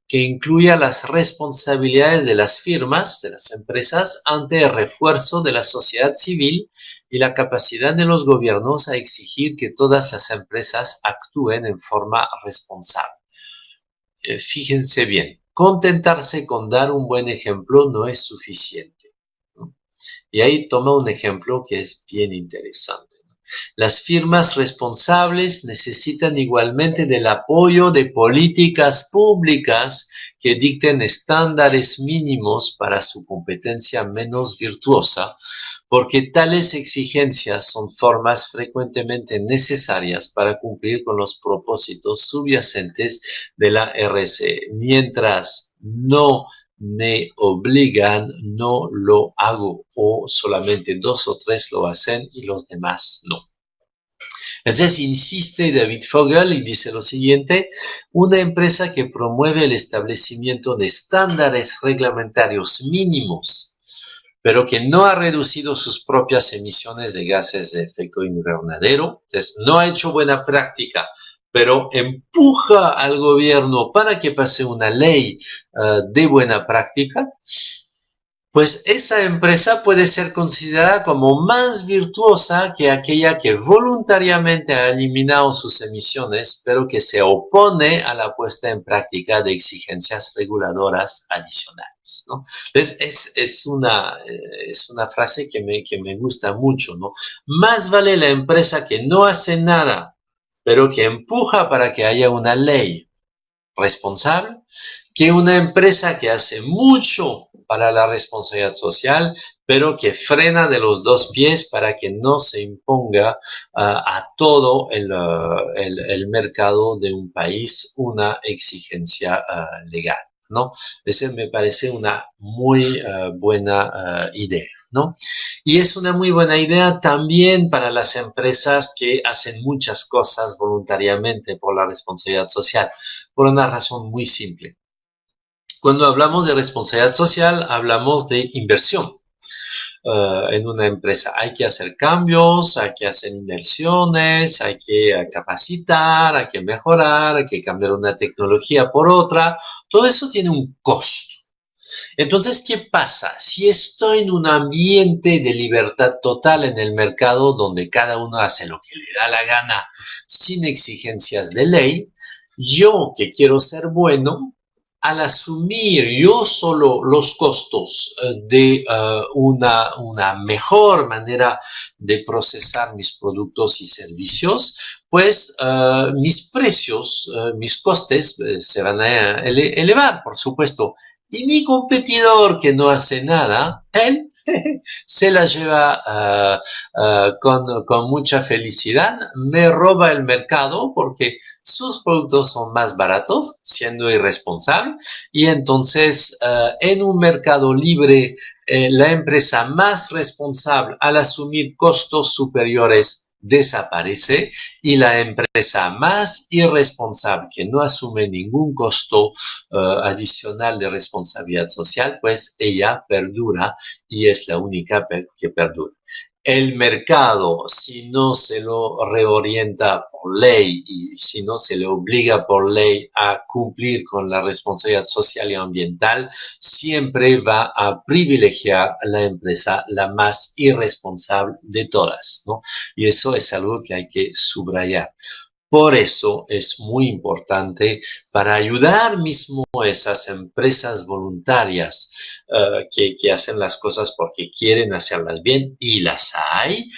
que incluya las responsabilidades de las firmas, de las empresas, ante el refuerzo de la sociedad civil y la capacidad de los gobiernos a exigir que todas las empresas actúen en forma responsable. Fíjense bien, contentarse con dar un buen ejemplo no es suficiente, ¿no? Y ahí toma un ejemplo que es bien interesante. Las firmas responsables necesitan igualmente del apoyo de políticas públicas que dicten estándares mínimos para su competencia menos virtuosa, porque tales exigencias son formas frecuentemente necesarias para cumplir con los propósitos subyacentes de la RC. Mientras no me obligan, no lo hago, o solamente 2 o 3 lo hacen y los demás no. Entonces insiste David Fogel y dice lo siguiente: una empresa que promueve el establecimiento de estándares reglamentarios mínimos, pero que no ha reducido sus propias emisiones de gases de efecto invernadero, entonces no ha hecho buena práctica, pero empuja al gobierno para que pase una ley de buena práctica, pues esa empresa puede ser considerada como más virtuosa que aquella que voluntariamente ha eliminado sus emisiones, pero que se opone a la puesta en práctica de exigencias reguladoras adicionales, ¿no? Entonces, es una frase que me gusta mucho, ¿no? Más vale la empresa que no hace nada, pero que empuja para que haya una ley responsable, que una empresa que hace mucho para la responsabilidad social, pero que frena de los dos pies para que no se imponga a todo el mercado de un país una exigencia legal, ¿no? Esa me parece una muy buena idea, ¿no? Y es una muy buena idea también para las empresas que hacen muchas cosas voluntariamente por la responsabilidad social, por una razón muy simple. Cuando hablamos de responsabilidad social, hablamos de inversión en una empresa. Hay que hacer cambios, hay que hacer inversiones, hay que capacitar, hay que mejorar, hay que cambiar una tecnología por otra. Todo eso tiene un costo. Entonces, ¿qué pasa? Si estoy en un ambiente de libertad total en el mercado donde cada uno hace lo que le da la gana sin exigencias de ley, yo que quiero ser bueno, al asumir yo solo los costos de una mejor manera de procesar mis productos y servicios, pues mis precios, mis costes se van a elevar, por supuesto. Y mi competidor que no hace nada, él se la lleva con mucha felicidad, me roba el mercado porque sus productos son más baratos, siendo irresponsable, y entonces en un mercado libre, la empresa más responsable al asumir costos superiores desaparece y la empresa más irresponsable que no asume ningún costo adicional de responsabilidad social, pues ella perdura y es la única que perdura. El mercado, si no se lo reorienta por ley y si no se le obliga por ley a cumplir con la responsabilidad social y ambiental, siempre va a privilegiar a la empresa la más irresponsable de todas, ¿no? Y eso es algo que hay que subrayar. Por eso es muy importante para ayudar mismo a esas empresas voluntarias que hacen las cosas porque quieren hacerlas bien y las hay,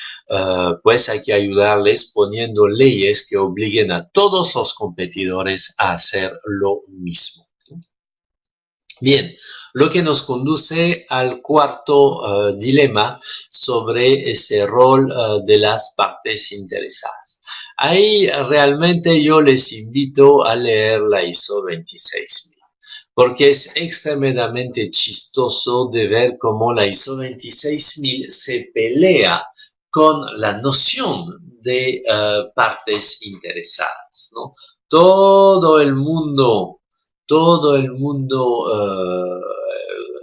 pues hay que ayudarles poniendo leyes que obliguen a todos los competidores a hacer lo mismo. Bien, lo que nos conduce al cuarto dilema sobre ese rol de las partes interesadas. Ahí realmente yo les invito a leer la ISO 26000, porque es extremadamente chistoso de ver cómo la ISO 26000 se pelea con la noción de partes interesadas, ¿no? Todo el mundo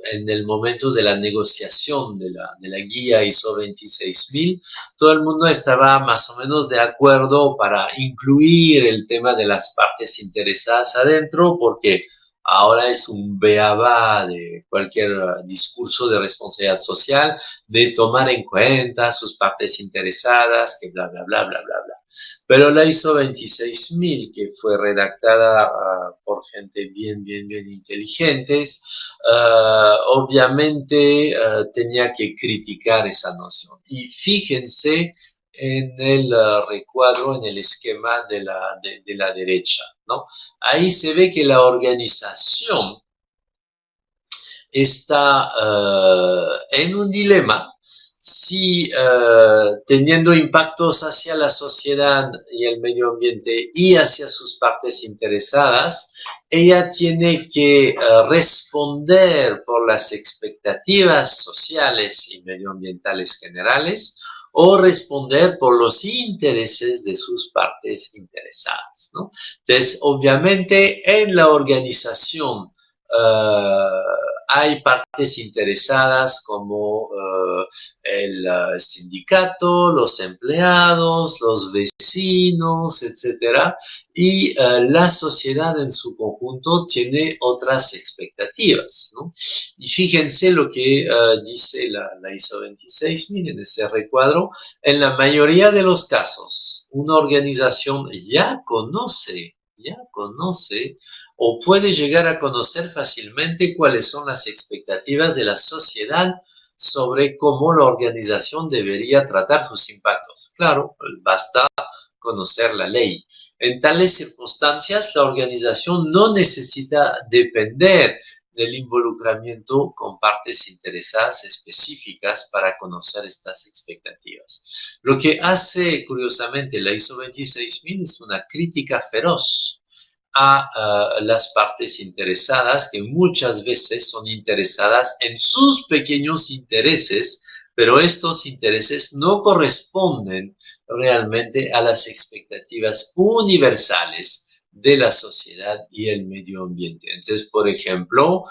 en el momento de la negociación de la guía ISO 26000, todo el mundo estaba más o menos de acuerdo para incluir el tema de las partes interesadas adentro, porque ahora es un beabá de cualquier discurso de responsabilidad social, de tomar en cuenta sus partes interesadas, que bla, bla, bla, bla, bla, bla. Pero la ISO 26000, que fue redactada por gente bien, bien, bien inteligentes, obviamente tenía que criticar esa noción. Y fíjense en el recuadro, en el esquema de la derecha, ¿no? Ahí se ve que la organización está en un dilema si teniendo impactos hacia la sociedad y el medio ambiente y hacia sus partes interesadas, ella tiene que responder por las expectativas sociales y medioambientales generales o responder por los intereses de sus partes interesadas, ¿no? Entonces, obviamente, en la organización hay partes interesadas como el sindicato, los empleados, los vecinos, etcétera, y la sociedad en su conjunto tiene otras expectativas, ¿no? Y fíjense lo que dice la ISO 26000 en ese recuadro. En la mayoría de los casos, una organización ya conoce o puede llegar a conocer fácilmente cuáles son las expectativas de la sociedad sobre cómo la organización debería tratar sus impactos. Claro, basta conocer la ley. En tales circunstancias, la organización no necesita depender del involucramiento con partes interesadas específicas para conocer estas expectativas. Lo que hace, curiosamente, la ISO 26000 es una crítica feroz a las partes interesadas, que muchas veces son interesadas en sus pequeños intereses, pero estos intereses no corresponden realmente a las expectativas universales de la sociedad y el medio ambiente. Entonces, por ejemplo,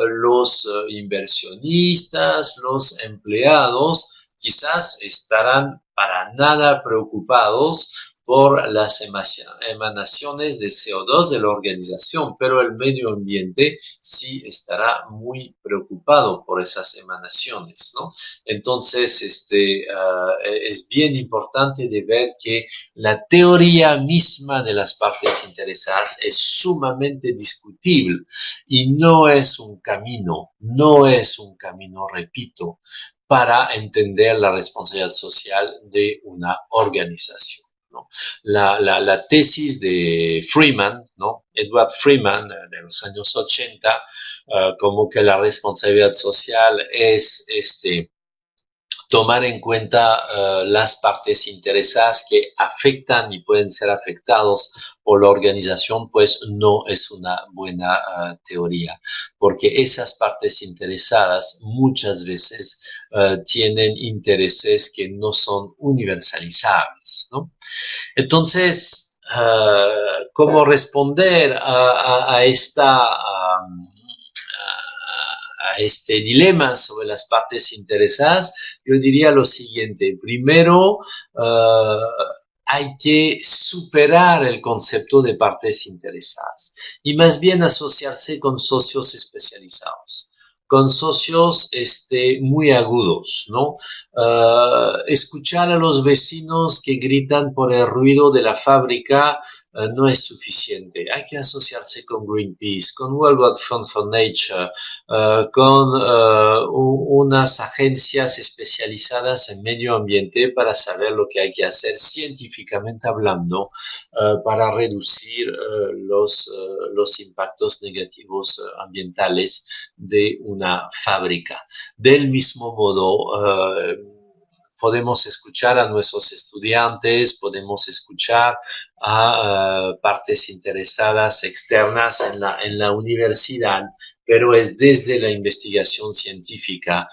los inversionistas, los empleados, quizás estarán para nada preocupados por las emanaciones de CO2 de la organización, pero el medio ambiente sí estará muy preocupado por esas emanaciones, ¿no? Entonces, es bien importante de ver que la teoría misma de las partes interesadas es sumamente discutible y no es un camino, repito, para entender la responsabilidad social de una organización, ¿no? La tesis de Freeman, ¿no? Edward Freeman, de los años 80, como que la responsabilidad social es tomar en cuenta las partes interesadas que afectan y pueden ser afectados por la organización, pues no es una buena teoría, porque esas partes interesadas muchas veces tienen intereses que no son universalizables, ¿no? Entonces, ¿cómo responder a este dilema sobre las partes interesadas? Yo diría lo siguiente. Primero, hay que superar el concepto de partes interesadas y más bien asociarse con socios especializados, con socios muy agudos, ¿no? Escuchar a los vecinos que gritan por el ruido de la fábrica no es suficiente. Hay que asociarse con Greenpeace, con World Wide Fund for Nature, con unas agencias especializadas en medio ambiente para saber lo que hay que hacer científicamente hablando para reducir los impactos negativos ambientales de una fábrica. Del mismo modo, podemos escuchar a nuestros estudiantes, podemos escuchar a partes interesadas externas en la universidad, pero es desde la investigación científica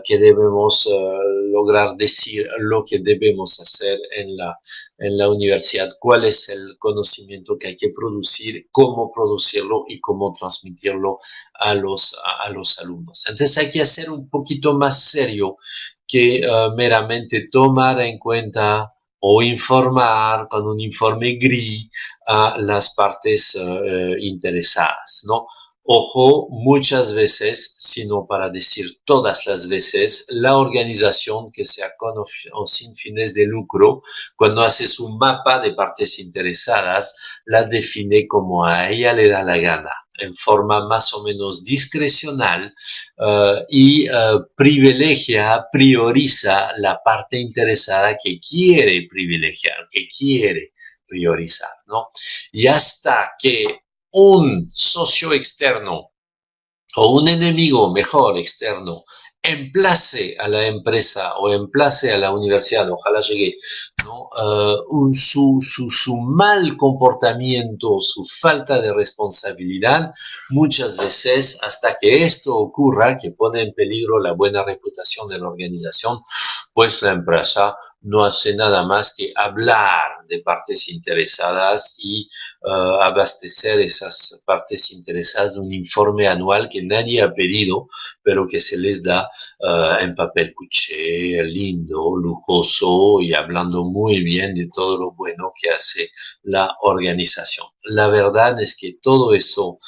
que debemos lograr decir lo que debemos hacer en la universidad, cuál es el conocimiento que hay que producir, cómo producirlo y cómo transmitirlo a los alumnos. Entonces hay que hacer un poquito más serio que meramente tomar en cuenta o informar con un informe gris a las partes interesadas, ¿no? Ojo, muchas veces, sino para decir todas las veces, la organización que sea con o sin fines de lucro, cuando haces un mapa de partes interesadas, la define como a ella le da la gana, en forma más o menos discrecional prioriza la parte interesada que quiere privilegiar, que quiere priorizar, ¿no? Y hasta que un socio externo o un enemigo mejor externo emplace a la empresa o emplace a la universidad, ojalá llegue, ¿no? Su mal comportamiento, su falta de responsabilidad, muchas veces hasta que esto ocurra, que pone en peligro la buena reputación de la organización, pues la empresa no hace nada más que hablar de partes interesadas y abastecer esas partes interesadas de un informe anual que nadie ha pedido, pero que se les da en papel cuché, lindo, lujoso y hablando muy bien de todo lo bueno que hace la organización. La verdad es que todo eso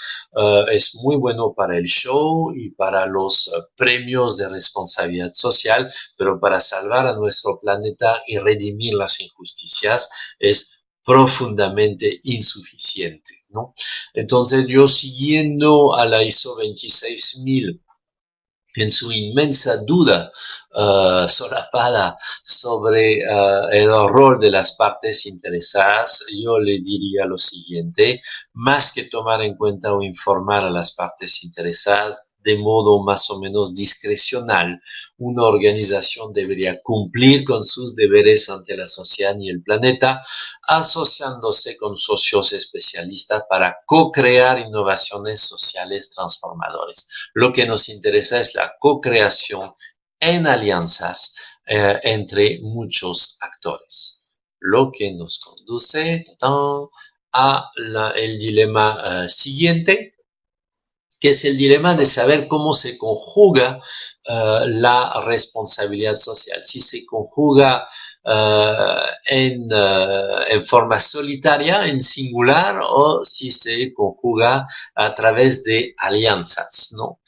es muy bueno para el show y para los premios de responsabilidad social, pero para salvar a nuestro planeta y redimir las injusticias es profundamente insuficiente, ¿no? Entonces yo siguiendo a la ISO 26000 en su inmensa duda solapada sobre el rol de las partes interesadas, yo le diría lo siguiente: más que tomar en cuenta o informar a las partes interesadas de modo más o menos discrecional, una organización debería cumplir con sus deberes ante la sociedad y el planeta, asociándose con socios especialistas para co-crear innovaciones sociales transformadoras. Lo que nos interesa es la co-creación en alianzas entre muchos actores. Lo que nos conduce a el dilema siguiente, que es el dilema de saber cómo se conjuga la responsabilidad social. Si se conjuga en forma solitaria, en singular, o si se conjuga a través de alianzas, ¿no?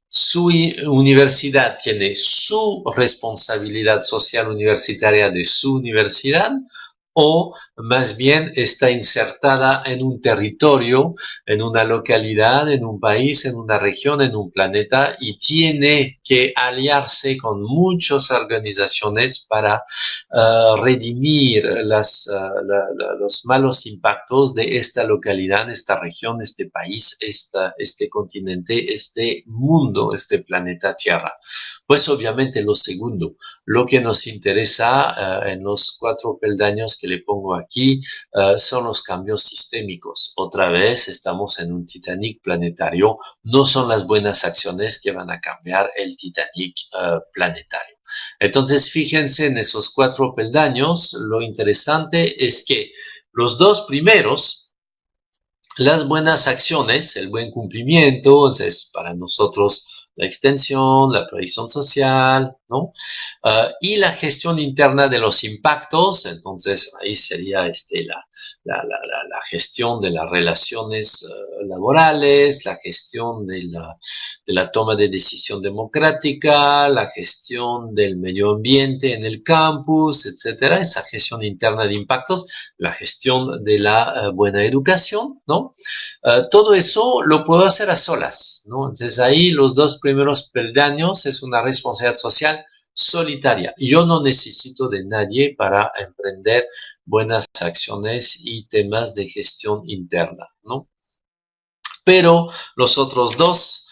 Su universidad tiene su responsabilidad social universitaria de su universidad, o más bien está insertada en un territorio, en una localidad, en un país, en una región, en un planeta y tiene que aliarse con muchas organizaciones para redimir los malos impactos de esta localidad, esta región, este país, este continente, este mundo, este planeta Tierra. Pues obviamente lo segundo, lo que nos interesa en los 4 peldaños que le pongo aquí son los cambios sistémicos. Otra vez estamos en un Titanic planetario, no son las buenas acciones que van a cambiar el Titanic planetario. Entonces, fíjense en esos 4 peldaños, lo interesante es que los 2 primeros, las buenas acciones, el buen cumplimiento, entonces para nosotros la extensión, la previsión social, ¿no? Y la gestión interna de los impactos, entonces ahí sería la gestión de las relaciones laborales, la gestión de la toma de decisión democrática, la gestión del medio ambiente en el campus, etcétera, esa gestión interna de impactos, la gestión de la buena educación, ¿no? Todo eso lo puedo hacer a solas, ¿no? Entonces ahí los 2 primeros peldaños es una responsabilidad social solitaria. Yo no necesito de nadie para emprender buenas acciones y temas de gestión interna, ¿no? Pero los otros 2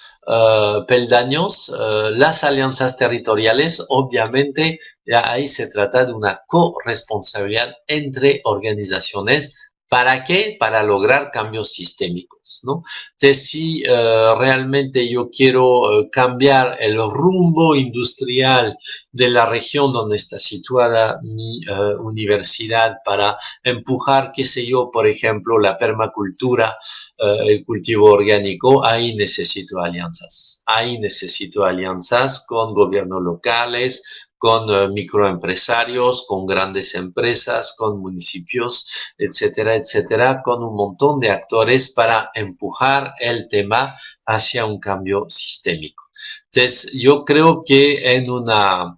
peldaños, las alianzas territoriales, obviamente ya ahí se trata de una corresponsabilidad entre organizaciones. ¿Para qué? Para lograr cambios sistémicos, ¿no? Entonces, si realmente yo quiero cambiar el rumbo industrial de la región donde está situada mi universidad para empujar, qué sé yo, por ejemplo, la permacultura, el cultivo orgánico, ahí necesito alianzas. Ahí necesito alianzas con gobiernos locales, con microempresarios, con grandes empresas, con municipios, etcétera, etcétera, con un montón de actores para empujar el tema hacia un cambio sistémico. Entonces, yo creo que en una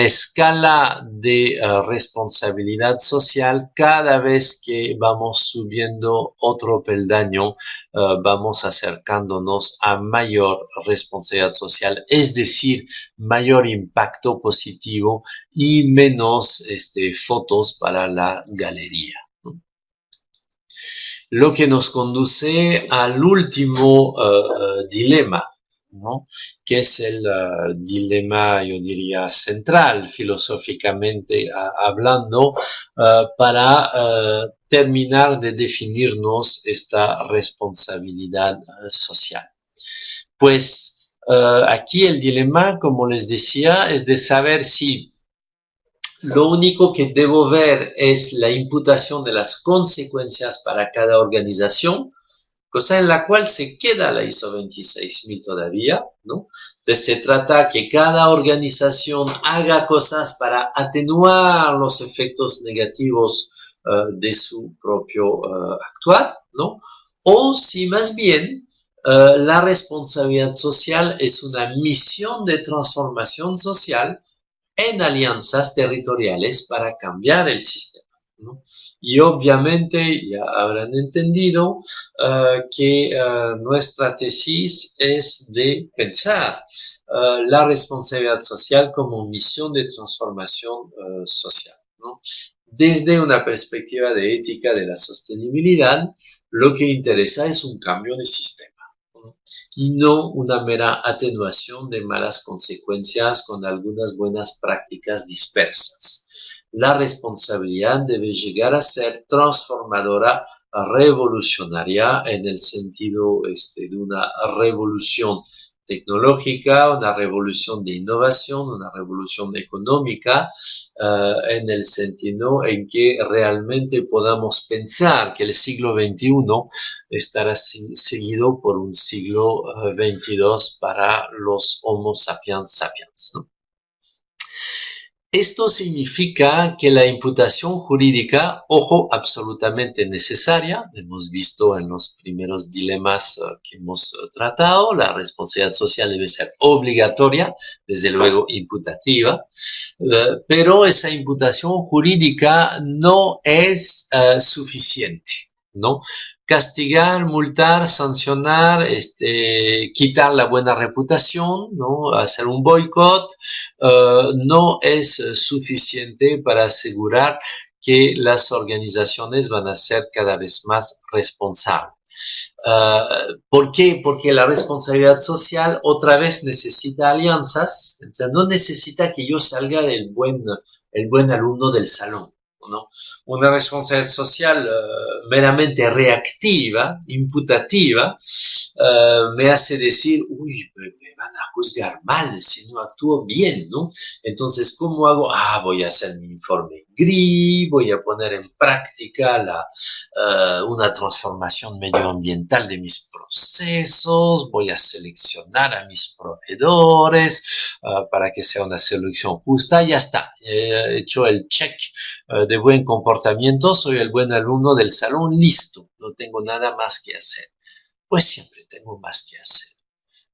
escala de responsabilidad social, cada vez que vamos subiendo otro peldaño, vamos acercándonos a mayor responsabilidad social, es decir, mayor impacto positivo y menos fotos para la galería. Lo que nos conduce al último dilema, ¿no? Que es el dilema, yo diría, central, filosóficamente hablando, para terminar de definirnos esta responsabilidad social. Pues aquí el dilema, como les decía, es de saber si lo único que debo ver es la imputación de las consecuencias para cada organización, cosa en la cual se queda la ISO 26000 todavía, ¿no? Entonces se trata que cada organización haga cosas para atenuar los efectos negativos de su propio actuar, ¿no? O si más bien la responsabilidad social es una misión de transformación social en alianzas territoriales para cambiar el sistema, ¿no? Y obviamente ya habrán entendido que nuestra tesis es de pensar la responsabilidad social como misión de transformación social, ¿no? Desde una perspectiva de ética de la sostenibilidad, lo que interesa es un cambio de sistema, ¿no? Y no una mera atenuación de malas consecuencias con algunas buenas prácticas dispersas. La responsabilidad debe llegar a ser transformadora, revolucionaria en el sentido de una revolución tecnológica, una revolución de innovación, una revolución económica, en el sentido en que realmente podamos pensar que el siglo XXI estará seguido por un siglo XXII para los Homo sapiens sapiens, ¿no? Esto significa que la imputación jurídica, ojo, absolutamente necesaria, hemos visto en los primeros dilemas que hemos tratado, la responsabilidad social debe ser obligatoria, desde luego imputativa, pero esa imputación jurídica no es suficiente, ¿no? Castigar, multar, sancionar, quitar la buena reputación, ¿no? Hacer un boicot, no es suficiente para asegurar que las organizaciones van a ser cada vez más responsables. ¿Por qué? Porque la responsabilidad social otra vez necesita alianzas, o sea, no necesita que yo salga el buen alumno del salón, ¿no? Una responsabilidad social meramente reactiva, imputativa, me hace decir, uy, me van a juzgar mal si no actúo bien, ¿no? Entonces, ¿cómo hago? Voy a hacer mi informe GRI, voy a poner en práctica una transformación medioambiental de mis procesos, voy a seleccionar a mis proveedores para que sea una selección justa, ya está, he hecho el check de buen comportamiento, soy el buen alumno del salón, listo, no tengo nada más que hacer. Pues siempre tengo más que hacer,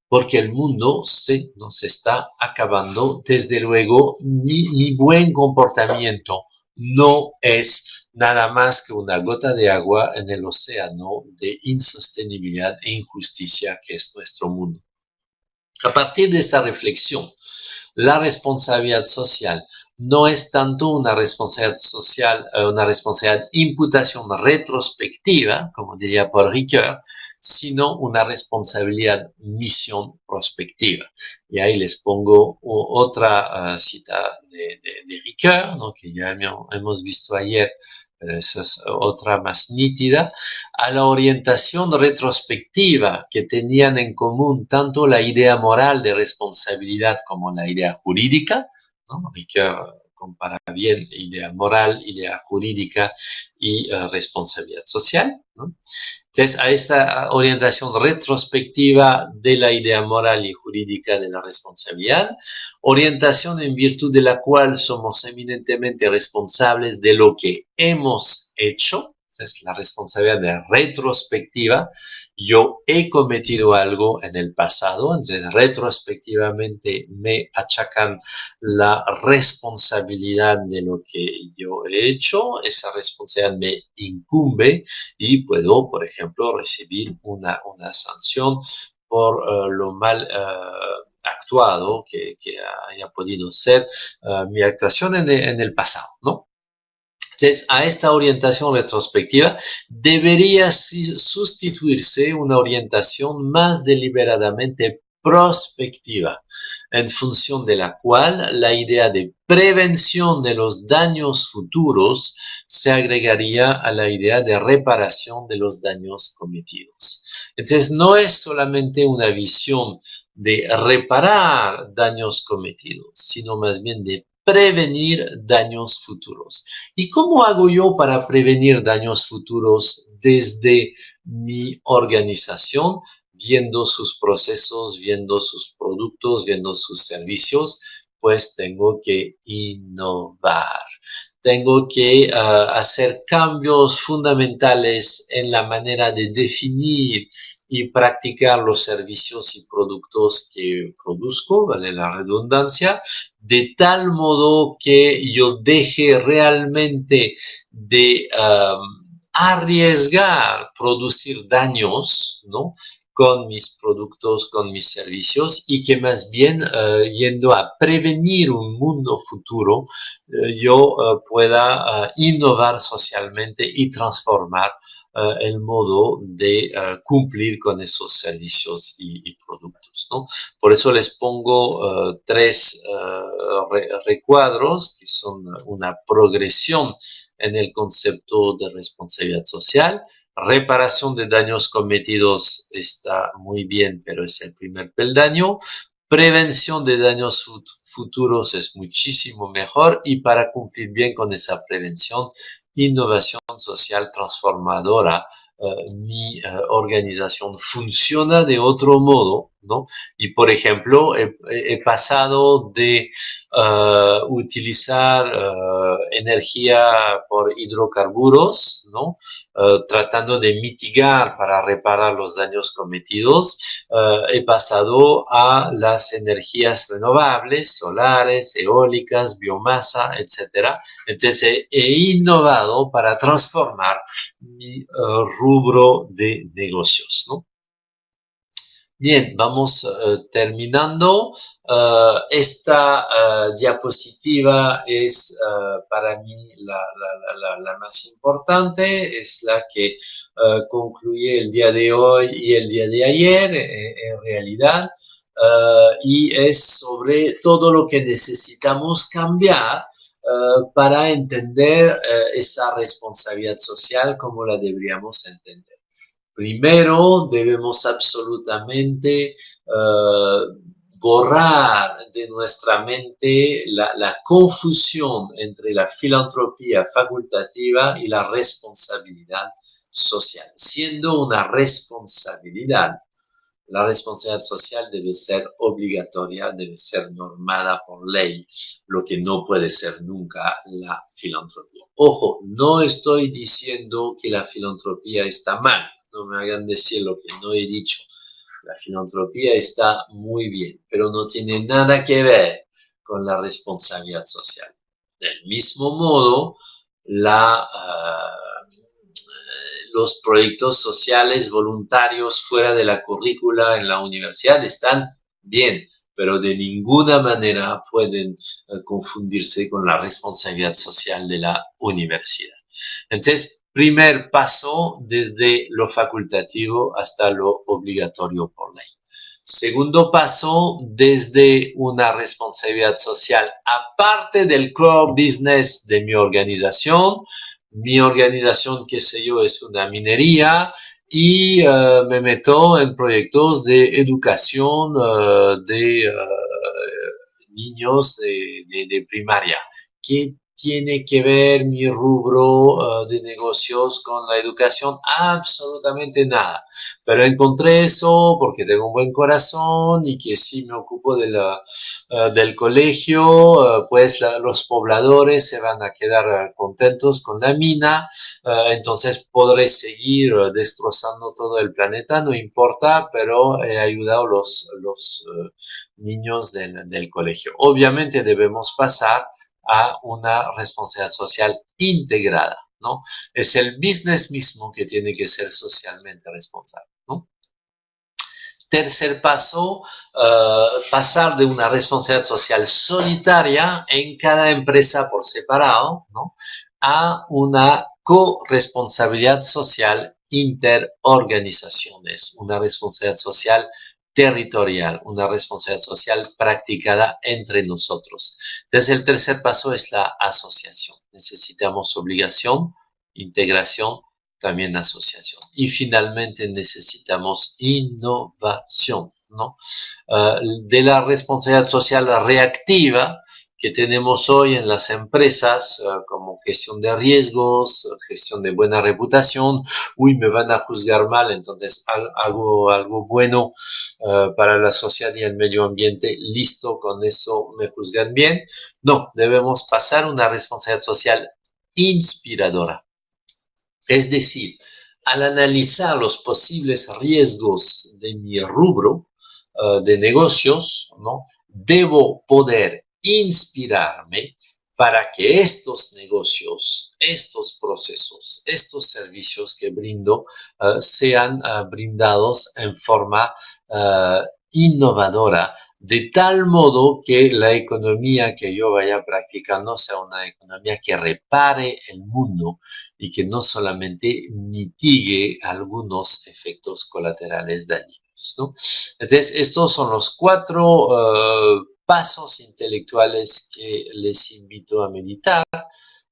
porque el mundo se nos está acabando. Desde luego, mi buen comportamiento no es nada más que una gota de agua en el océano de insostenibilidad e injusticia que es nuestro mundo. A partir de esa reflexión, la responsabilidad social no es tanto una responsabilidad social, una responsabilidad imputación retrospectiva, como diría Paul Ricoeur, sino una responsabilidad misión prospectiva. Y ahí les pongo otra cita de Ricoeur, ¿no? Que ya hemos visto ayer, pero esa es otra más nítida, a la orientación retrospectiva que tenían en común tanto la idea moral de responsabilidad como la idea jurídica, ¿no? Ricoeur compara bien idea moral, idea jurídica y responsabilidad social, ¿no? Entonces, a esta orientación retrospectiva de la idea moral y jurídica de la responsabilidad, orientación en virtud de la cual somos eminentemente responsables de lo que hemos hecho, es la responsabilidad de retrospectiva. Yo he cometido algo en el pasado, entonces retrospectivamente me achacan la responsabilidad de lo que yo he hecho, esa responsabilidad me incumbe y puedo, por ejemplo, recibir una sanción por lo mal actuado que haya podido ser mi actuación en el pasado, ¿no? Entonces, a esta orientación retrospectiva debería sustituirse una orientación más deliberadamente prospectiva, en función de la cual la idea de prevención de los daños futuros se agregaría a la idea de reparación de los daños cometidos. Entonces, no es solamente una visión de reparar daños cometidos, sino más bien de prevenir daños futuros. ¿Y cómo hago yo para prevenir daños futuros desde mi organización? Viendo sus procesos, viendo sus productos, viendo sus servicios, pues tengo que innovar. Tengo que hacer cambios fundamentales en la manera de definir y practicar los servicios y productos que produzco, vale la redundancia, de tal modo que yo deje realmente de arriesgar producir daños, ¿no? Con mis productos, con mis servicios y que más bien yendo a prevenir un mundo futuro, yo pueda innovar socialmente y transformar el modo de cumplir con esos servicios y productos, ¿no? Por eso les pongo tres recuadros que son una progresión en el concepto de responsabilidad social. Reparación de daños cometidos está muy bien, pero es el primer peldaño. Prevención de daños futuros es muchísimo mejor y para cumplir bien con esa prevención, innovación social transformadora. Mi organización funciona de otro modo ¿no? Y por ejemplo, he pasado de utilizar energía por hidrocarburos, ¿no? Tratando de mitigar para reparar los daños cometidos, he pasado a las energías renovables, solares, eólicas, biomasa, etcétera. Entonces he innovado para transformar mi rubro de negocios, ¿no? Bien, vamos terminando. Esta diapositiva es para mí la más importante, es la que concluye el día de hoy y el día de ayer, en realidad, y es sobre todo lo que necesitamos cambiar para entender esa responsabilidad social como la deberíamos entender. Primero debemos absolutamente borrar de nuestra mente la confusión entre la filantropía facultativa y la responsabilidad social. Siendo una responsabilidad, la responsabilidad social debe ser obligatoria, debe ser normada por ley, lo que no puede ser nunca la filantropía. Ojo, no estoy diciendo que la filantropía está mal, no me hagan decir lo que no he dicho. La filantropía está muy bien, pero no tiene nada que ver con la responsabilidad social. Del mismo modo, los proyectos sociales voluntarios fuera de la currícula en la universidad están bien, pero de ninguna manera pueden confundirse con la responsabilidad social de la universidad. Entonces, primer paso desde lo facultativo hasta lo obligatorio por ley. Segundo paso, desde una responsabilidad social aparte del core business de mi organización. Mi organización, qué sé yo, es una minería y me meto en proyectos de educación de niños de primaria. ¿Qué tiene que ver mi rubro de negocios con la educación? Absolutamente nada. Pero encontré eso porque tengo un buen corazón y que si me ocupo del colegio, pues los pobladores se van a quedar contentos con la mina, entonces podré seguir destrozando todo el planeta, no importa, pero he ayudado a los niños del colegio. Obviamente debemos pasar a una responsabilidad social integrada, ¿no? Es el business mismo que tiene que ser socialmente responsable, ¿no? Tercer paso, pasar de una responsabilidad social solitaria en cada empresa por separado, ¿no? A una corresponsabilidad social interorganizaciones, una responsabilidad social territorial, una responsabilidad social practicada entre nosotros. Entonces, el tercer paso es la asociación. Necesitamos obligación, integración, también asociación. Y finalmente necesitamos innovación, ¿no? De la responsabilidad social reactiva que tenemos hoy en las empresas, como gestión de riesgos, gestión de buena reputación. Uy, me van a juzgar mal, entonces hago algo bueno para la sociedad y el medio ambiente, listo, con eso me juzgan bien. No, debemos pasar una responsabilidad social inspiradora. Es decir, al analizar los posibles riesgos de mi rubro de negocios, ¿no? Debo poder inspirarme para que estos negocios, estos procesos, estos servicios que brindo sean brindados en forma innovadora, de tal modo que la economía que yo vaya practicando sea una economía que repare el mundo y que no solamente mitigue algunos efectos colaterales dañinos, ¿no? Entonces, estos son los cuatro pasos intelectuales que les invito a meditar: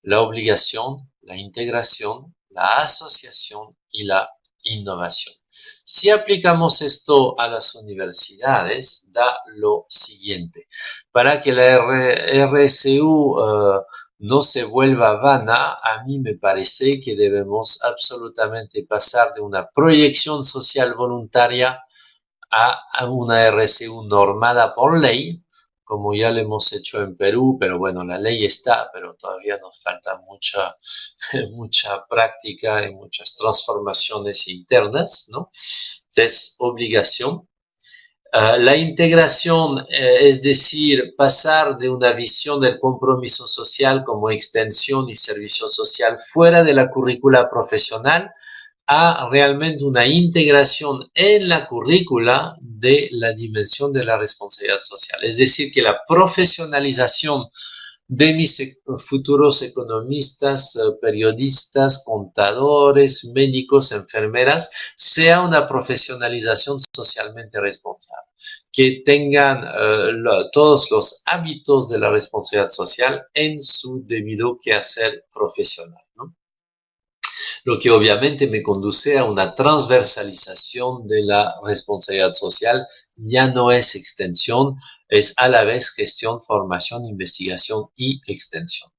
la obligación, la integración, la asociación y la innovación. Si aplicamos esto a las universidades, da lo siguiente. Para que la RSU no se vuelva vana, a mí me parece que debemos absolutamente pasar de una proyección social voluntaria a una RCU normada por ley, como ya lo hemos hecho en Perú, pero bueno, la ley está, pero todavía nos falta mucha, mucha práctica y muchas transformaciones internas, ¿no? Es obligación. La integración, es decir, pasar de una visión del compromiso social como extensión y servicio social fuera de la currícula profesional a realmente una integración en la currícula de la dimensión de la responsabilidad social. Es decir, que la profesionalización de mis futuros economistas, periodistas, contadores, médicos, enfermeras, sea una profesionalización socialmente responsable, que tengan todos los hábitos de la responsabilidad social en su debido quehacer profesional, ¿no? Lo que obviamente me conduce a una transversalización de la responsabilidad social. Ya no es extensión, es a la vez gestión, formación, investigación y extensión.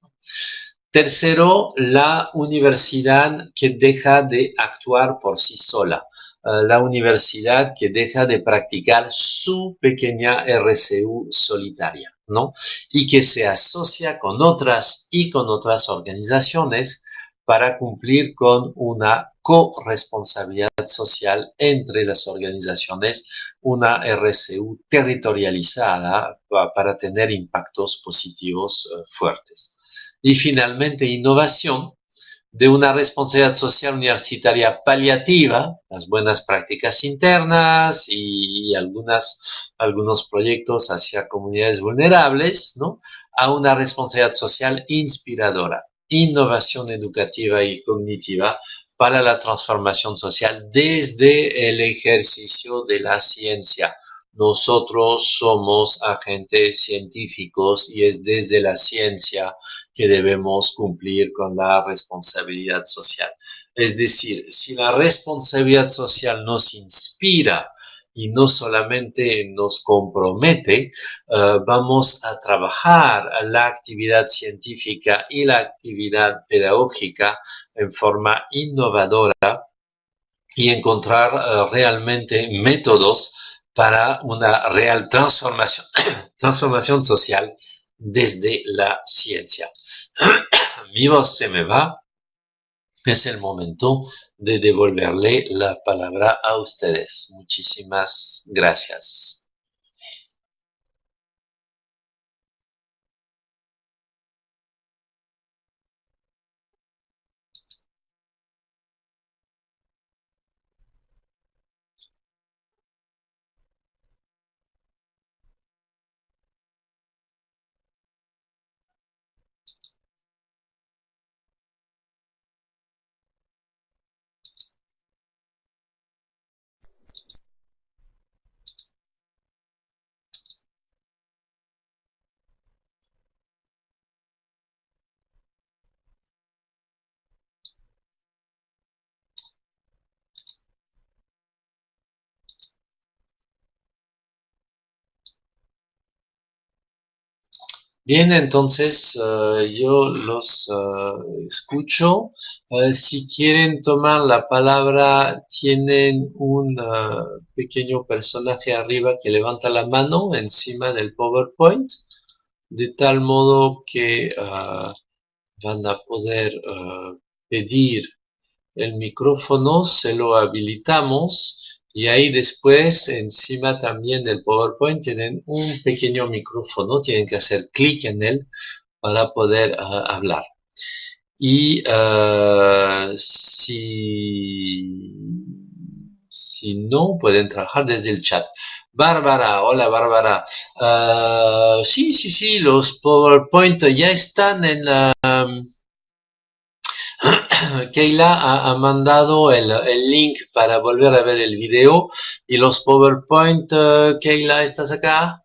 Tercero, la universidad que deja de actuar por sí sola. La universidad que deja de practicar su pequeña RCU solitaria, ¿no? Y que se asocia con otras y con otras organizaciones para cumplir con una corresponsabilidad social entre las organizaciones, una RCU territorializada para tener impactos positivos fuertes. Y finalmente, innovación de una responsabilidad social universitaria paliativa, las buenas prácticas internas y algunos proyectos hacia comunidades vulnerables, ¿no? A una responsabilidad social inspiradora, innovación educativa y cognitiva para la transformación social desde el ejercicio de la ciencia. Nosotros somos agentes científicos y es desde la ciencia que debemos cumplir con la responsabilidad social. Es decir, si la responsabilidad social nos inspira y no solamente nos compromete, vamos a trabajar la actividad científica y la actividad pedagógica en forma innovadora y encontrar realmente métodos para una real transformación, transformación social desde la ciencia. Mi voz se me va, es el momento de devolverle la palabra a ustedes. Muchísimas gracias. Bien, entonces yo los escucho. Si quieren tomar la palabra, tienen un pequeño personaje arriba que levanta la mano encima del PowerPoint, de tal modo que van a poder pedir el micrófono, se lo habilitamos y ahí después encima también del PowerPoint tienen un pequeño micrófono, tienen que hacer clic en él para poder hablar. Y si no, pueden trabajar desde el chat. Bárbara, hola Bárbara. Sí, sí, sí, los PowerPoint ya están en la... Keila ha mandado el link para volver a ver el video y los PowerPoint. Keila, ¿estás acá?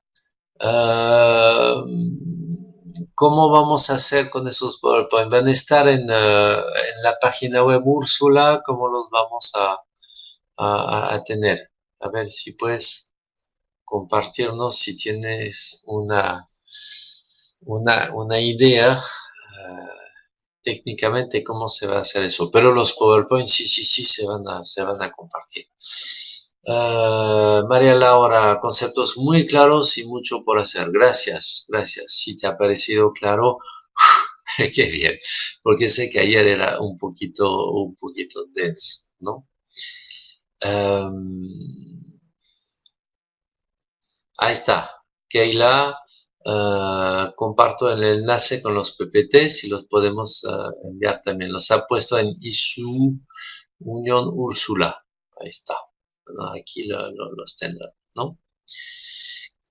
Uh, ¿Cómo vamos a hacer con esos PowerPoint? ¿Van a estar en la página web Úrsula? ¿Cómo los vamos a tener? A ver si puedes compartirnos si tienes una idea. Técnicamente cómo se va a hacer eso, pero los PowerPoint sí, sí, sí se van a compartir. María Laura, conceptos muy claros y mucho por hacer. Gracias, gracias. Si te ha parecido claro, qué bien, porque sé que ayer era un poquito denso, ¿no? Um, Ahí está. Keila, comparto el enlace con los PPT, si los podemos enviar también. Los ha puesto en Isu Unión Úrsula. Ahí está. Bueno, aquí los tendrán, ¿no?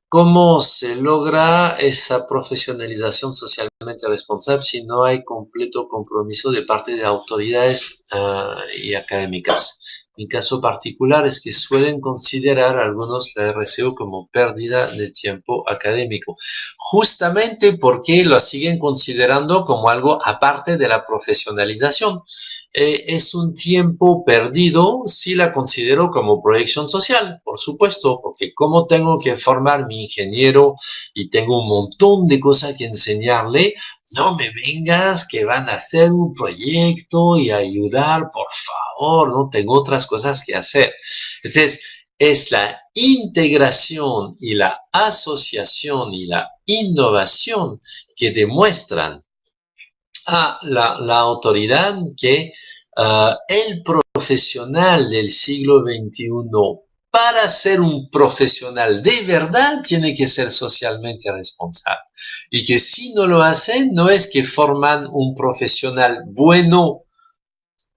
¿Cómo se logra esa profesionalización socialmente responsable si no hay completo compromiso de parte de autoridades y académicas? Mi caso particular es que suelen considerar algunos la RCU como pérdida de tiempo académico, justamente porque lo siguen considerando como algo aparte de la profesionalización. Es un tiempo perdido si la considero como proyección social, por supuesto, porque como tengo que formar mi ingeniero y tengo un montón de cosas que enseñarle, no me vengas que van a hacer un proyecto y ayudar, por favor, no tengo otras cosas que hacer. Entonces, es la integración y la asociación y la innovación que demuestran a la autoridad que el profesional del siglo XXI, para ser un profesional de verdad, tiene que ser socialmente responsable. Y que si no lo hacen, no es que forman un profesional bueno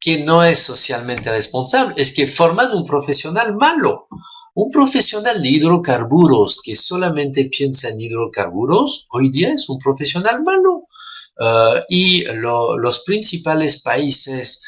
que no es socialmente responsable, es que forman un profesional malo. Un profesional de hidrocarburos que solamente piensa en hidrocarburos, hoy día es un profesional malo. Los principales países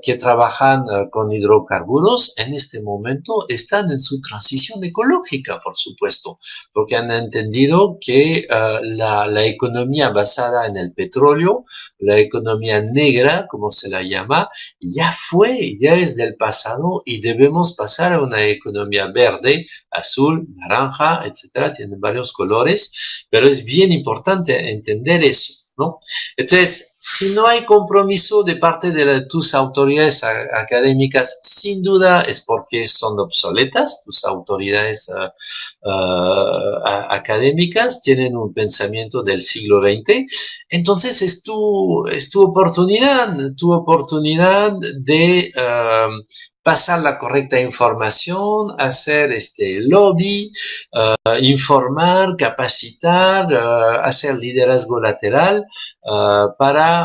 que trabajan con hidrocarburos en este momento están en su transición ecológica, por supuesto, porque han entendido que la economía basada en el petróleo, la economía negra, como se la llama, ya fue, ya es del pasado y debemos pasar a una economía verde, azul, naranja, etcétera, tienen varios colores, pero es bien importante entender eso, ¿no? Entonces, si no hay compromiso de parte de tus autoridades académicas, sin duda es porque son obsoletas, tus autoridades académicas tienen un pensamiento del siglo XX, entonces es tu oportunidad de pasar la correcta información, hacer este lobby, informar, capacitar, hacer liderazgo lateral para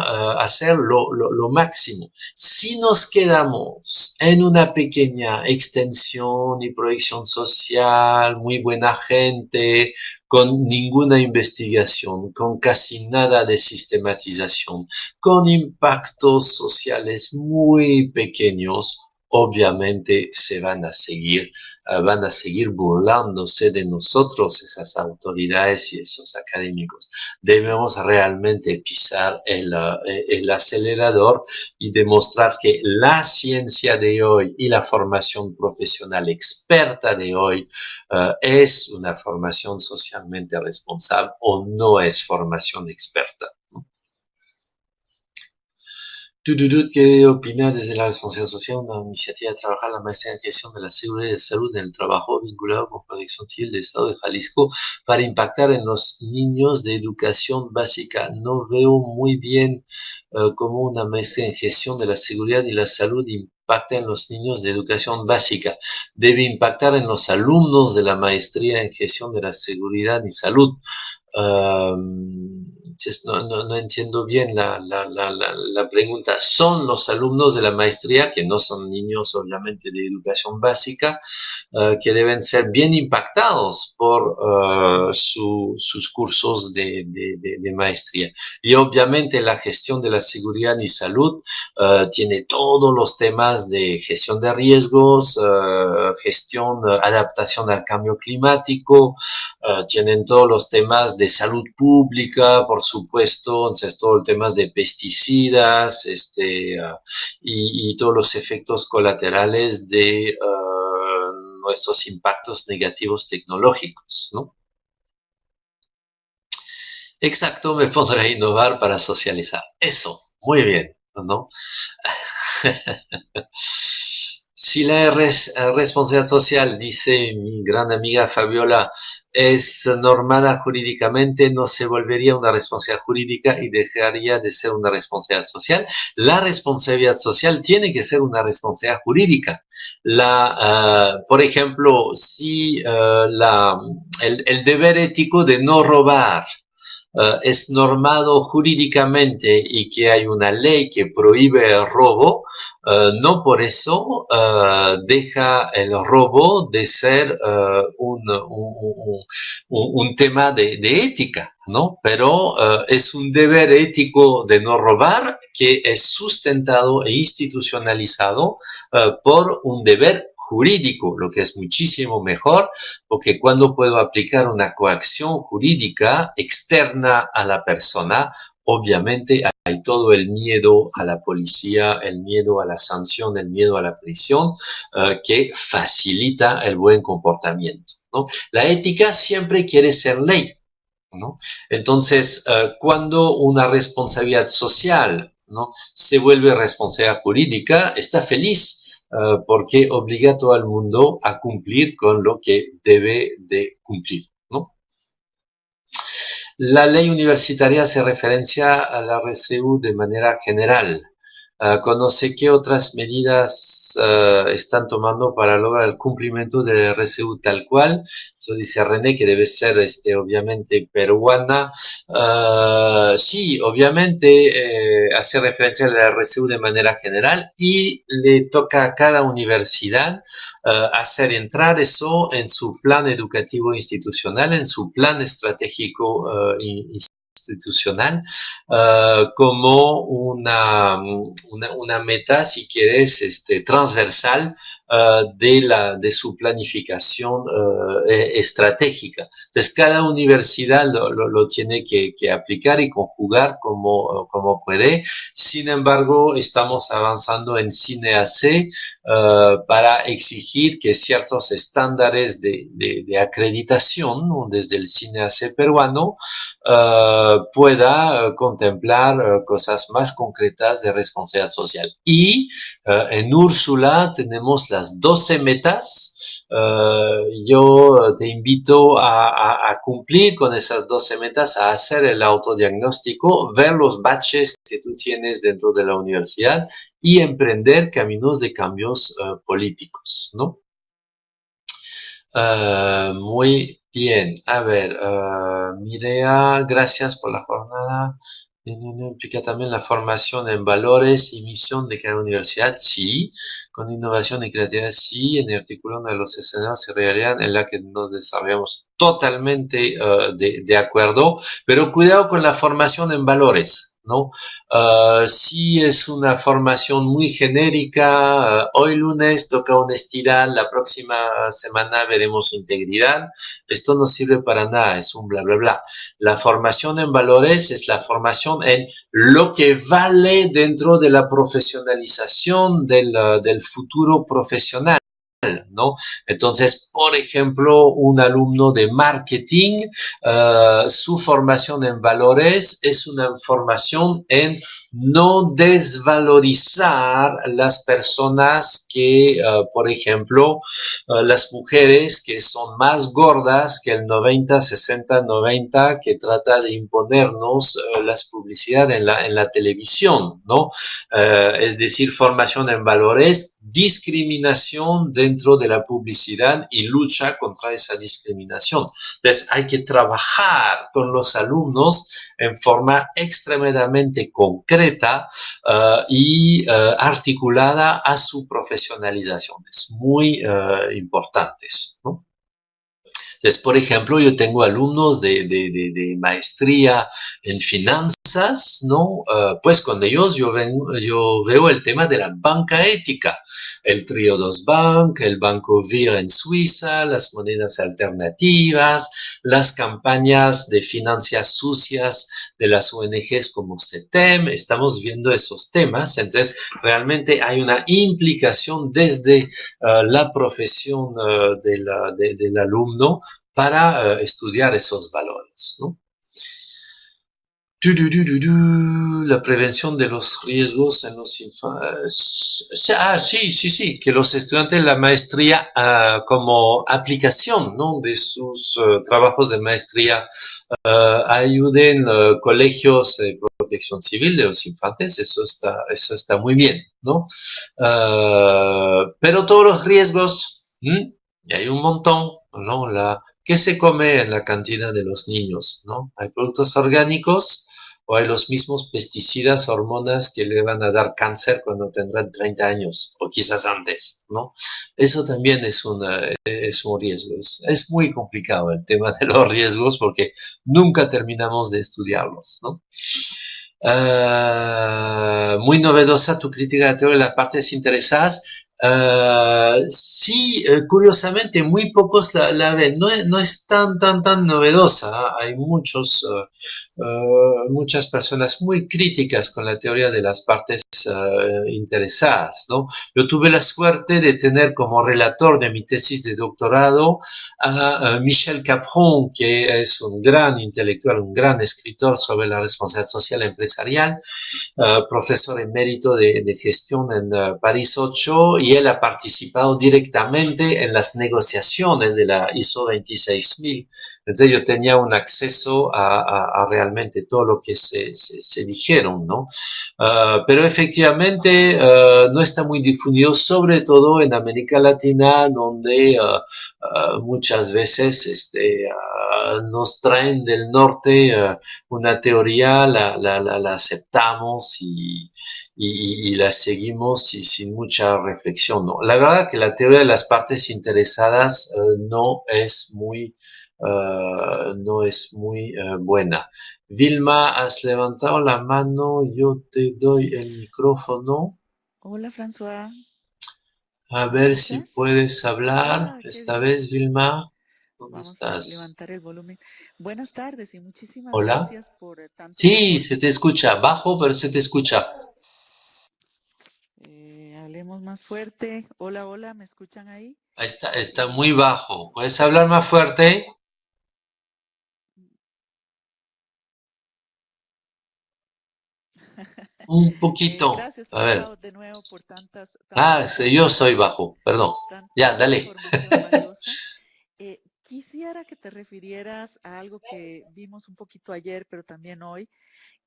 hacer lo máximo. Si nos quedamos en una pequeña extensión y proyección social, muy buena gente, con ninguna investigación, con casi nada de sistematización, con impactos sociales muy pequeños, obviamente van a seguir burlándose de nosotros esas autoridades y esos académicos. Debemos realmente pisar el acelerador y demostrar que la ciencia de hoy y la formación profesional experta de hoy es una formación socialmente responsable o no es formación experta. ¿Qué opinas desde la responsabilidad social? Una iniciativa de trabajar la maestría en gestión de la seguridad y de salud en el trabajo vinculado con Protección Civil del Estado de Jalisco para impactar en los niños de educación básica. No veo muy bien cómo una maestría en gestión de la seguridad y la salud impacta en los niños de educación básica. Debe impactar en los alumnos de la maestría en gestión de la seguridad y salud. No entiendo bien la pregunta. Son los alumnos de la maestría, que no son niños obviamente de educación básica, que deben ser bien impactados por sus cursos de maestría. Y obviamente la gestión de la seguridad y salud tiene todos los temas de gestión de riesgos, adaptación al cambio climático, tienen todos los temas de salud pública, por supuesto, entonces todo el tema de pesticidas, y todos los efectos colaterales de nuestros impactos negativos tecnológicos, ¿no? Exacto, me pondré a innovar para socializar. Eso, muy bien, ¿no? Si la responsabilidad social, dice mi gran amiga Fabiola, es normada jurídicamente, no se volvería una responsabilidad jurídica y dejaría de ser una responsabilidad social. La responsabilidad social tiene que ser una responsabilidad jurídica. Por ejemplo, si el deber ético de no robar es normado jurídicamente y que hay una ley que prohíbe el robo, no por eso deja el robo de ser un tema de ética, ¿no? Pero es un deber ético de no robar que es sustentado e institucionalizado por un deber jurídico, lo que es muchísimo mejor, porque cuando puedo aplicar una coacción jurídica externa a la persona, obviamente hay todo el miedo a la policía, el miedo a la sanción, el miedo a la prisión, que facilita el buen comportamiento, ¿no? La ética siempre quiere ser ley, ¿no? Entonces, cuando una responsabilidad social, ¿no?, se vuelve responsabilidad jurídica, está feliz porque obliga a todo el mundo a cumplir con lo que debe de cumplir, ¿no? La ley universitaria hace referencia a la RCU de manera general. ¿Conoce qué otras medidas están tomando para lograr el cumplimiento del RCU tal cual? Eso dice René, que debe ser obviamente peruana. Sí, obviamente hace referencia a la RCU de manera general y le toca a cada universidad hacer entrar eso en su plan educativo institucional, en su plan estratégico institucional, como una meta, si quieres, transversal de su planificación estratégica. Entonces, cada universidad lo tiene que aplicar y conjugar como puede. Sin embargo, estamos avanzando en CINEAC para exigir que ciertos estándares de acreditación, ¿no?, desde el CINEAC peruano, pueda contemplar cosas más concretas de responsabilidad social. Y en Úrsula tenemos las 12 metas. Yo te invito a cumplir con esas 12 metas, a hacer el autodiagnóstico, ver los baches que tú tienes dentro de la universidad y emprender caminos de cambios políticos, ¿no? Muy bien, a ver, Mirea, gracias por la jornada. ¿Implica también la formación en valores y misión de cada universidad? Sí, con innovación y creatividad, sí, en el artículo de los escenarios se realizarían en la que nos desarrollamos totalmente de acuerdo, pero cuidado con la formación en valores, ¿no? Si es una formación muy genérica, hoy lunes toca honestidad, la próxima semana veremos integridad, esto no sirve para nada, es un bla bla bla. La formación en valores es la formación en lo que vale dentro de la profesionalización del futuro profesional, ¿no? Entonces, por ejemplo, un alumno de marketing, su formación en valores es una formación en no desvalorizar las personas que, por ejemplo, las mujeres que son más gordas que el 90, 60, 90, que trata de imponernos las publicidades en la televisión, ¿no? Es decir, formación en valores, discriminación dentro de la publicidad y lucha contra esa discriminación. Entonces, hay que trabajar con los alumnos en forma extremadamente concreta y articulada a su profesionalización. Es muy importante, ¿no? Entonces, por ejemplo, yo tengo alumnos de maestría en finanzas, ¿no? Pues con ellos yo veo el tema de la banca ética, el Triodos Bank, el Banco VIR en Suiza, las monedas alternativas, las campañas de finanzas sucias de las ONGs como CETEM, estamos viendo esos temas. Entonces, realmente hay una implicación desde la profesión del alumno para estudiar esos valores, ¿no? La prevención de los riesgos en los infantes. Sí, sí, sí, que los estudiantes de la maestría como aplicación, ¿no? De sus trabajos de maestría ayuden colegios de protección civil de los infantes, eso está muy bien, ¿no? Pero todos los riesgos, y hay un montón, ¿no? ¿Qué se come en la cantina de los niños, ¿no? Hay productos orgánicos o hay los mismos pesticidas, hormonas que le van a dar cáncer cuando tendrán 30 años o quizás antes, ¿no? Eso también es un riesgo. Es muy complicado el tema de los riesgos porque nunca terminamos de estudiarlos, ¿no? Muy novedosa tu crítica de la teoría de las partes interesadas. Sí, curiosamente, muy pocos la ven. No es tan novedosa. Hay muchas personas muy críticas con la teoría de las partes interesadas, ¿no? Yo tuve la suerte de tener como relator de mi tesis de doctorado a Michel Capron, que es un gran intelectual, un gran escritor sobre la responsabilidad social empresarial, profesor emérito de gestión en París 8, y él ha participado directamente en las negociaciones de la ISO 26000. Entonces yo tenía un acceso a realmente todo lo que se dijeron, ¿no? Pero efectivamente no está muy difundido, sobre todo en América Latina, donde muchas veces nos traen del norte una teoría, la aceptamos y la seguimos y sin mucha reflexión, ¿no? La verdad que la teoría de las partes interesadas no es muy buena. Vilma, has levantado la mano, yo te doy el micrófono. Hola François, A ¿me ver si escuchas? puedes hablar. Ah, qué Esta bien. vez, Vilma, ¿dónde Vamos a estás? levantar el volumen. Buenas tardes y muchísimas ¿Hola? gracias por tantos Sí, se te aportes. escucha, bajo, pero se te escucha. Hablemos más fuerte. Hola, hola, ¿me escuchan ahí? Ahí está muy Eh, bajo. ¿Puedes hablar más fuerte? Un poquito. Gracias, A ver. François, de nuevo por tantos Sí, yo aportes, soy bajo, perdón. Ya, tanta dale. información valiosa. Quisiera que te refirieras a algo que vimos un poquito ayer, pero también hoy.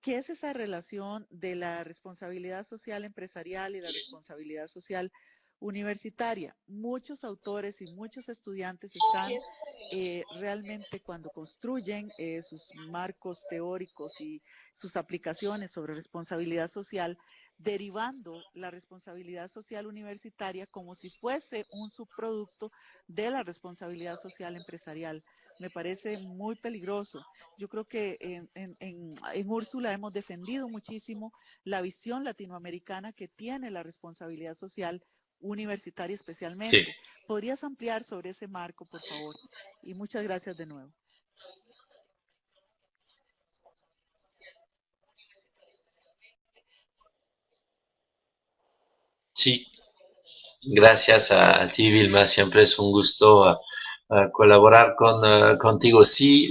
¿Qué es esa relación de la responsabilidad social empresarial y la responsabilidad social universitaria? Muchos autores y muchos estudiantes están realmente cuando construyen sus marcos teóricos y sus aplicaciones sobre responsabilidad social, derivando la responsabilidad social universitaria como si fuese un subproducto de la responsabilidad social empresarial. Me parece muy peligroso. Yo creo que en Úrsula hemos defendido muchísimo la visión latinoamericana que tiene la responsabilidad social universitaria Sí. especialmente. ¿Podrías ampliar sobre ese marco, por favor? Y muchas gracias de nuevo. Sí, gracias a ti, Vilma. Siempre es un gusto colaborar contigo. Sí,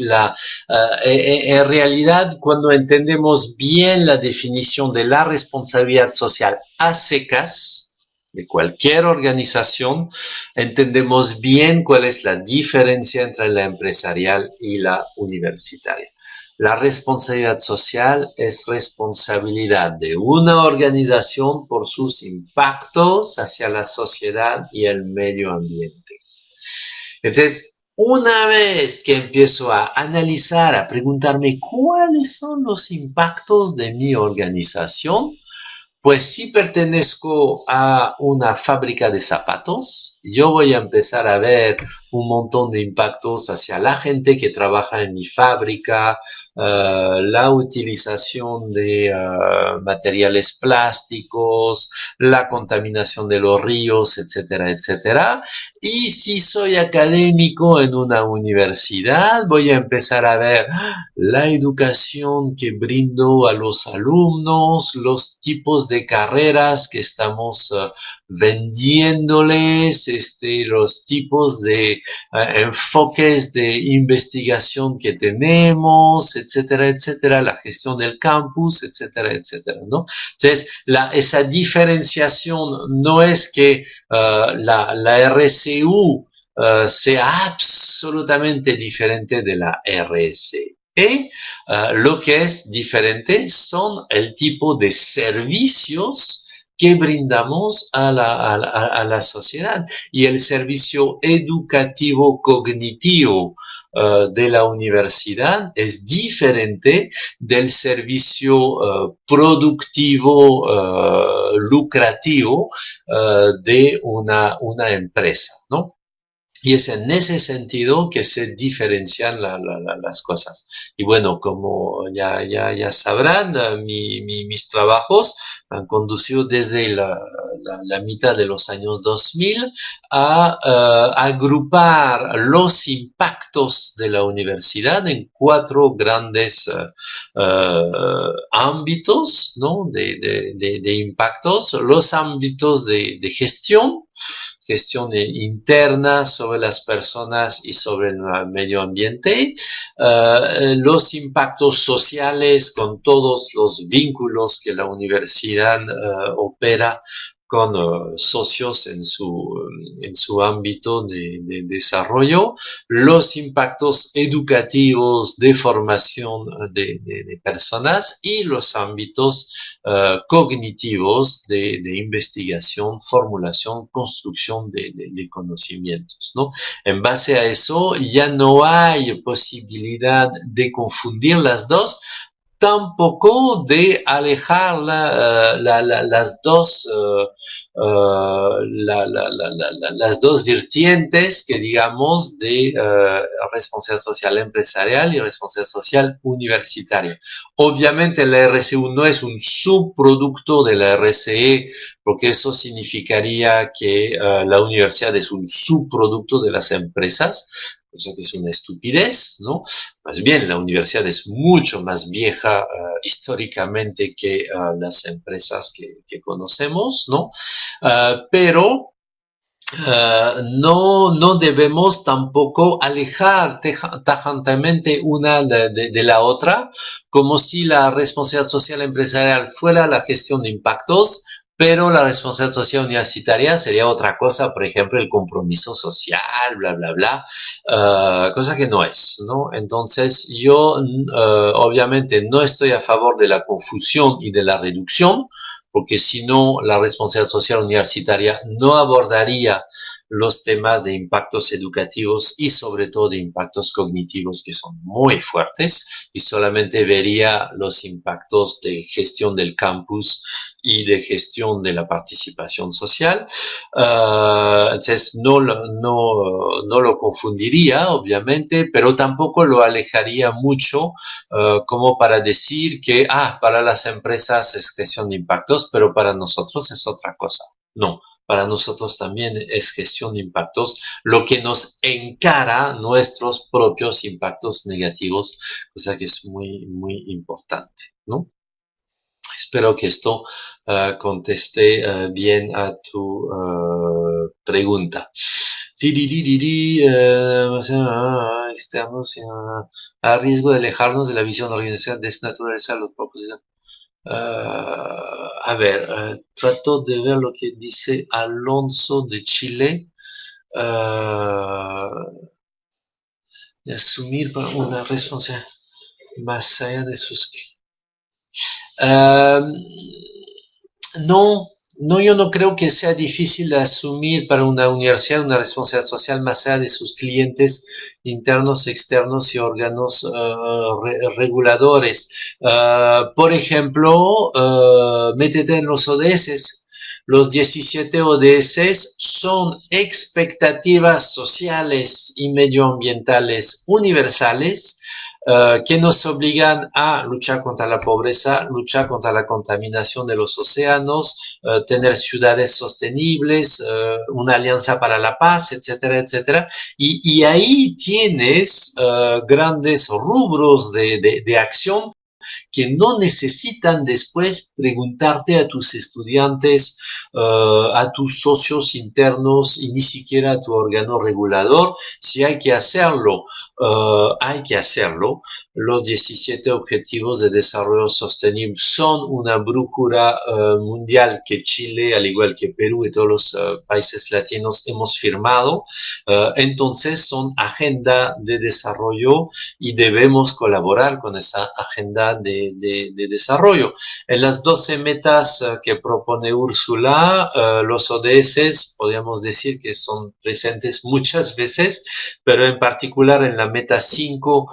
en realidad, cuando entendemos bien la definición de la responsabilidad social a secas de cualquier organización, entendemos bien cuál es la diferencia entre la empresarial y la universitaria. La responsabilidad social es responsabilidad de una organización por sus impactos hacia la sociedad y el medio ambiente. Entonces, una vez que empiezo a analizar, a preguntarme cuáles son los impactos de mi organización, pues si pertenezco a una fábrica de zapatos, yo voy a empezar a ver un montón de impactos hacia la gente que trabaja en mi fábrica, la utilización de materiales plásticos, la contaminación de los ríos, etcétera, etcétera. Y si soy académico en una universidad, voy a empezar a ver la educación que brindo a los alumnos, los tipos de carreras que estamos vendiéndoles, los tipos de enfoques de investigación que tenemos, etcétera, etcétera, la gestión del campus, etcétera, etcétera, ¿no? Entonces, esa diferenciación no es que la RCU sea absolutamente diferente de la RSE. Lo que es diferente son el tipo de servicios que brindamos a la sociedad, y el servicio educativo cognitivo de la universidad es diferente del servicio productivo lucrativo de una empresa, ¿no? Y es en ese sentido que se diferencian las cosas. Y bueno, como ya sabrán, mis trabajos han conducido desde la mitad de los años 2000 a agrupar los impactos de la universidad en 4 grandes ámbitos, ¿no? de impactos: los ámbitos de gestión interna sobre las personas y sobre el medio ambiente, los impactos sociales con todos los vínculos que la universidad opera con socios en su ámbito de desarrollo, los impactos educativos de formación de personas, y los ámbitos cognitivos de investigación, formulación, construcción de conocimientos, ¿no? En base a eso ya no hay posibilidad de confundir las dos, tampoco de alejar las dos vertientes que digamos de responsabilidad social empresarial y responsabilidad social universitaria. Obviamente la RCU no es un subproducto de la RCE, porque eso significaría que la universidad es un subproducto de las empresas, cosa que es una estupidez, ¿no? Más bien, la universidad es mucho más vieja históricamente que las empresas que conocemos, ¿no? Pero no debemos tampoco alejar tajantemente una de la otra, como si la responsabilidad social empresarial fuera la gestión de impactos, pero la responsabilidad social universitaria sería otra cosa, por ejemplo, el compromiso social, bla, bla, bla, cosa que no es, ¿no? Entonces, yo obviamente no estoy a favor de la confusión y de la reducción, porque si no, la responsabilidad social universitaria no abordaría los temas de impactos educativos y sobre todo de impactos cognitivos, que son muy fuertes, y solamente vería los impactos de gestión del campus y de gestión de la participación social. Entonces no lo confundiría, obviamente, pero tampoco lo alejaría mucho como para decir que para las empresas es gestión de impactos, pero para nosotros es otra cosa. No, para nosotros también es gestión de impactos, lo que nos encara nuestros propios impactos negativos, cosa que es muy, muy importante, ¿no? Espero que esto conteste bien a tu pregunta. Estamos a riesgo de alejarnos de la visión organizacional, desnaturalizar los propósitos. A ver, trato de ver lo que dice Alonso de Chile. De asumir una responsabilidad más allá de sus... yo no creo que sea difícil de asumir para una universidad una responsabilidad social más allá de sus clientes internos, externos y órganos reguladores. Por ejemplo, métete en los ODS. Los 17 ODS son expectativas sociales y medioambientales universales que nos obligan a luchar contra la pobreza, luchar contra la contaminación de los océanos, tener ciudades sostenibles, una alianza para la paz, etcétera, etcétera. Y ahí tienes grandes rubros de acción que no necesitan después preguntarte a tus estudiantes, a tus socios internos y ni siquiera a tu órgano regulador si hay que hacerlo. Hay que hacerlo. Los 17 Objetivos de Desarrollo Sostenible son una brújula mundial que Chile, al igual que Perú y todos los países latinos hemos firmado. Entonces son agenda de desarrollo y debemos colaborar con esa agenda de desarrollo. En las 12 metas que propone Úrsula, los ODS, podríamos decir que son presentes muchas veces, pero en particular en la meta 5,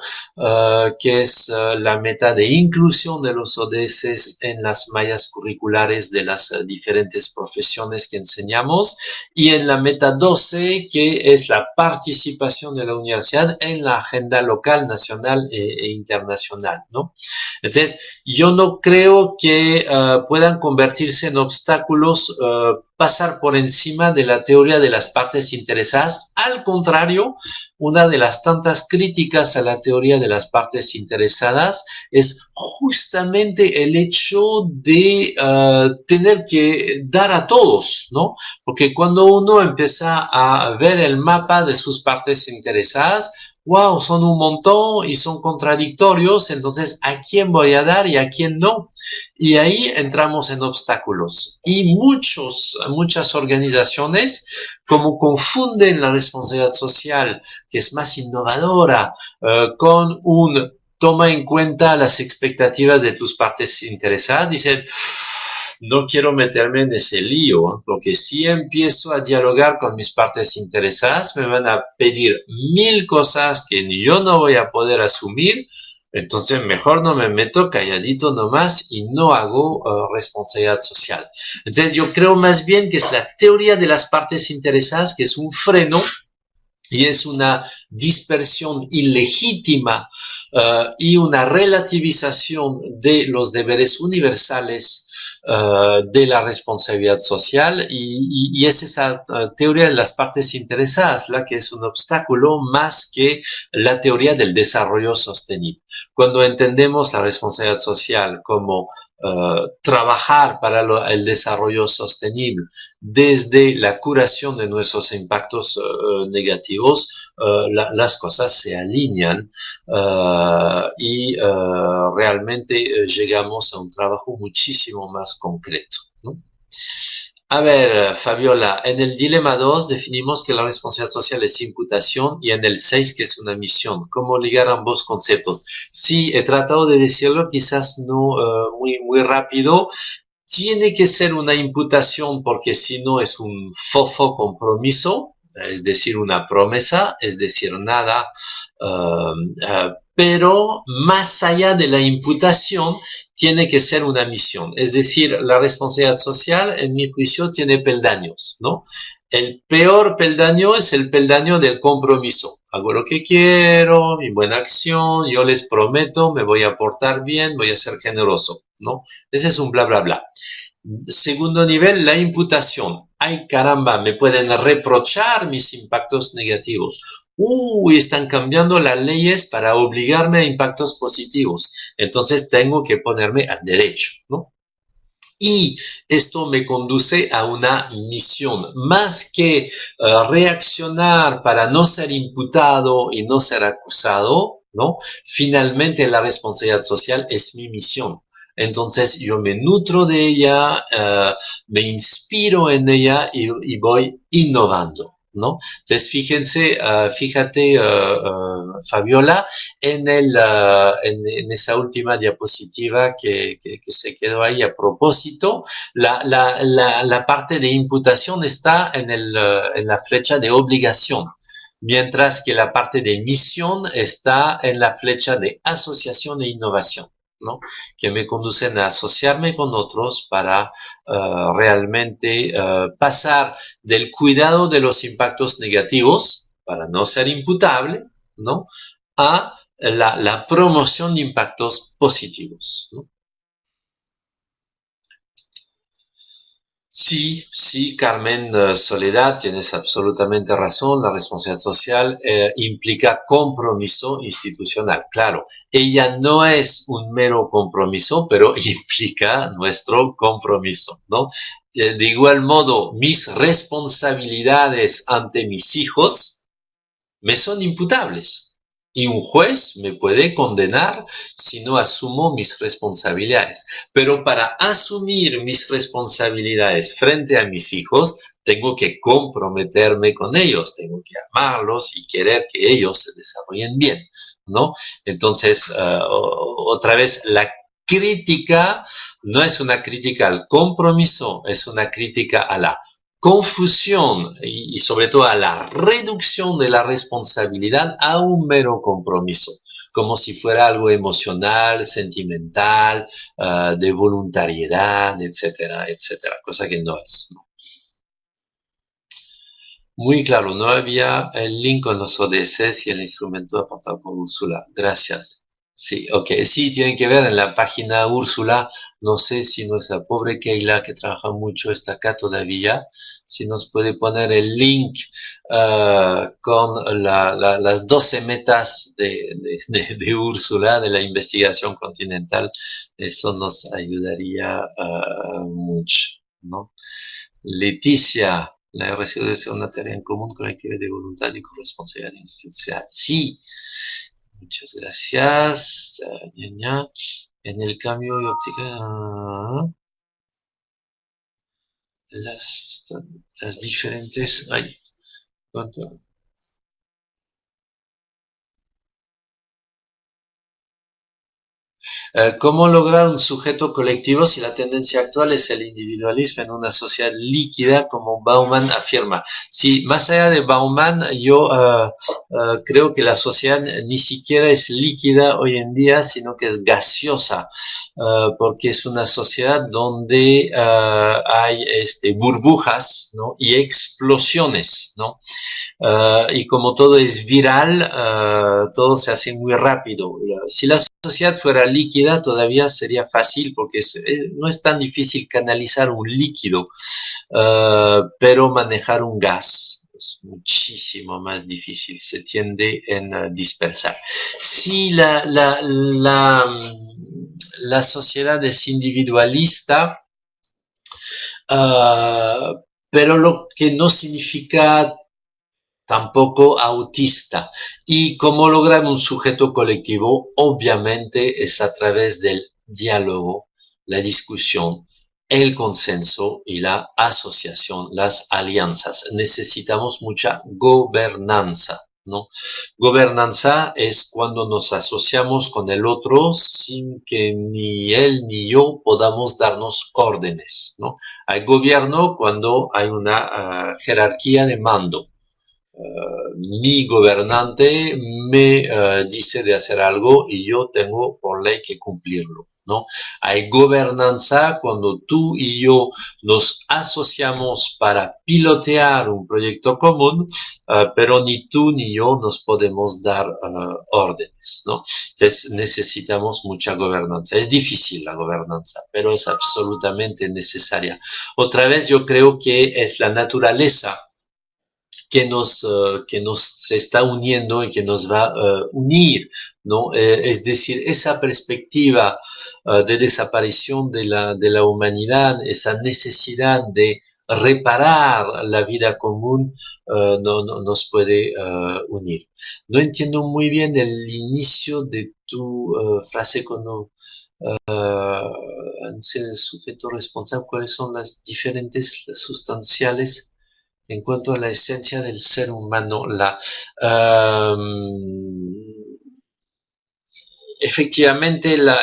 que es la meta de inclusión de los ODS en las mallas curriculares de las diferentes profesiones que enseñamos, y en la meta 12, que es la participación de la universidad en la agenda local, nacional e internacional, ¿no? Entonces, yo no creo que puedan convertirse en obstáculos pasar por encima de la teoría de las partes interesadas. Al contrario, una de las tantas críticas a la teoría de las partes interesadas es justamente el hecho de tener que dar a todos, ¿no? Porque cuando uno empieza a ver el mapa de sus partes interesadas, wow, son un montón y son contradictorios, entonces, ¿a quién voy a dar y a quién no? Y ahí entramos en obstáculos. Y muchas organizaciones, como confunden la responsabilidad social, que es más innovadora, con un toma en cuenta las expectativas de tus partes interesadas, dicen, no quiero meterme en ese lío, porque si empiezo a dialogar con mis partes interesadas, me van a pedir 1000 cosas que yo no voy a poder asumir, entonces mejor no me meto calladito nomás y no hago responsabilidad social. Entonces yo creo más bien que es la teoría de las partes interesadas, que es un freno y es una dispersión ilegítima y una relativización de los deberes universales de la responsabilidad social y es esa teoría de las partes interesadas la que es un obstáculo más que la teoría del desarrollo sostenible. Cuando entendemos la responsabilidad social como trabajar para el desarrollo sostenible desde la curación de nuestros impactos negativos, las cosas se alinean y realmente llegamos a un trabajo muchísimo más concreto, ¿no? A ver, Fabiola, en el dilema 2 definimos que la responsabilidad social es imputación y en el 6 que es una misión. ¿Cómo ligar ambos conceptos? Sí, he tratado de decirlo, quizás no muy rápido. Tiene que ser una imputación porque si no es un fofo compromiso, es decir, una promesa, es decir, nada, pero más allá de la imputación tiene que ser una misión, es decir, la responsabilidad social, en mi juicio, tiene peldaños, ¿no? El peor peldaño es el peldaño del compromiso. Hago lo que quiero, mi buena acción, yo les prometo, me voy a portar bien, voy a ser generoso, ¿no? Ese es un bla, bla, bla. Segundo nivel, la imputación. Ay, caramba, me pueden reprochar mis impactos negativos. Están cambiando las leyes para obligarme a impactos positivos. Entonces tengo que ponerme al derecho, ¿no? Y esto me conduce a una misión. Más que reaccionar para no ser imputado y no ser acusado, ¿no? Finalmente la responsabilidad social es mi misión. Entonces yo me nutro de ella, me inspiro en ella y voy innovando, ¿no? Entonces fíjate, Fabiola, en esa última diapositiva que se quedó ahí a propósito, la parte de imputación está en la flecha de obligación, mientras que la parte de misión está en la flecha de asociación e innovación, ¿no? Que me conducen a asociarme con otros para realmente pasar del cuidado de los impactos negativos, para no ser imputable, ¿no? A la promoción de impactos positivos, ¿no? Sí, sí, Carmen, Soledad, tienes absolutamente razón. La responsabilidad social implica compromiso institucional. Claro, ella no es un mero compromiso, pero implica nuestro compromiso, ¿no? De igual modo, mis responsabilidades ante mis hijos me son imputables. Y un juez me puede condenar si no asumo mis responsabilidades. Pero para asumir mis responsabilidades frente a mis hijos, tengo que comprometerme con ellos, tengo que amarlos y querer que ellos se desarrollen bien, ¿no? Entonces, otra vez, la crítica no es una crítica al compromiso, es una crítica a la confusión y sobre todo a la reducción de la responsabilidad a un mero compromiso, como si fuera algo emocional, sentimental, de voluntariedad, etcétera, etcétera, cosa que no es, ¿no? Muy claro, no había el link con los ODS y el instrumento aportado por Úrsula. Gracias. Sí, ok. Sí, tienen que ver en la página Úrsula. No sé si nuestra pobre Keila, que trabaja mucho, está acá todavía. Si nos puede poner el link con las 12 metas de Úrsula, de la investigación continental, eso nos ayudaría mucho, ¿no? Leticia, la RSU debe ser una tarea en común con la que de voluntad y corresponsabilidad institucional. Sí, muchas gracias. En el cambio de óptica, las diferentes... Ay, ¿cuánto? ¿Cómo lograr un sujeto colectivo si la tendencia actual es el individualismo en una sociedad líquida, como Bauman afirma? Sí, más allá de Bauman, yo creo que la sociedad ni siquiera es líquida hoy en día, sino que es gaseosa, porque es una sociedad donde hay burbujas, ¿no? Y explosiones, ¿no? Y como todo es viral, todo se hace muy rápido. Si la sociedad fuera líquida, todavía sería fácil porque no es tan difícil canalizar un líquido, pero manejar un gas es muchísimo más difícil, se tiende a dispersar. Si la sociedad es individualista, pero lo que no significa tampoco autista. ¿Y cómo lograr un sujeto colectivo? Obviamente es a través del diálogo, la discusión, el consenso y la asociación, las alianzas. Necesitamos mucha gobernanza, ¿no? Gobernanza es cuando nos asociamos con el otro sin que ni él ni yo podamos darnos órdenes, ¿no? Hay gobierno cuando hay una jerarquía de mando. Mi gobernante me dice de hacer algo y yo tengo por ley que cumplirlo, ¿no? Hay gobernanza cuando tú y yo nos asociamos para pilotear un proyecto común, pero ni tú ni yo nos podemos dar órdenes, ¿no? Entonces necesitamos mucha gobernanza. Es difícil la gobernanza, pero es absolutamente necesaria. Otra vez yo creo que es la naturaleza que nos se está uniendo y que nos va a unir, ¿no? Es decir, esa perspectiva de desaparición de la humanidad, esa necesidad de reparar la vida común, nos puede unir. No entiendo muy bien el inicio de tu frase cuando el sujeto responsable, cuáles son las diferentes sustanciales en cuanto a la esencia del ser humano, efectivamente la,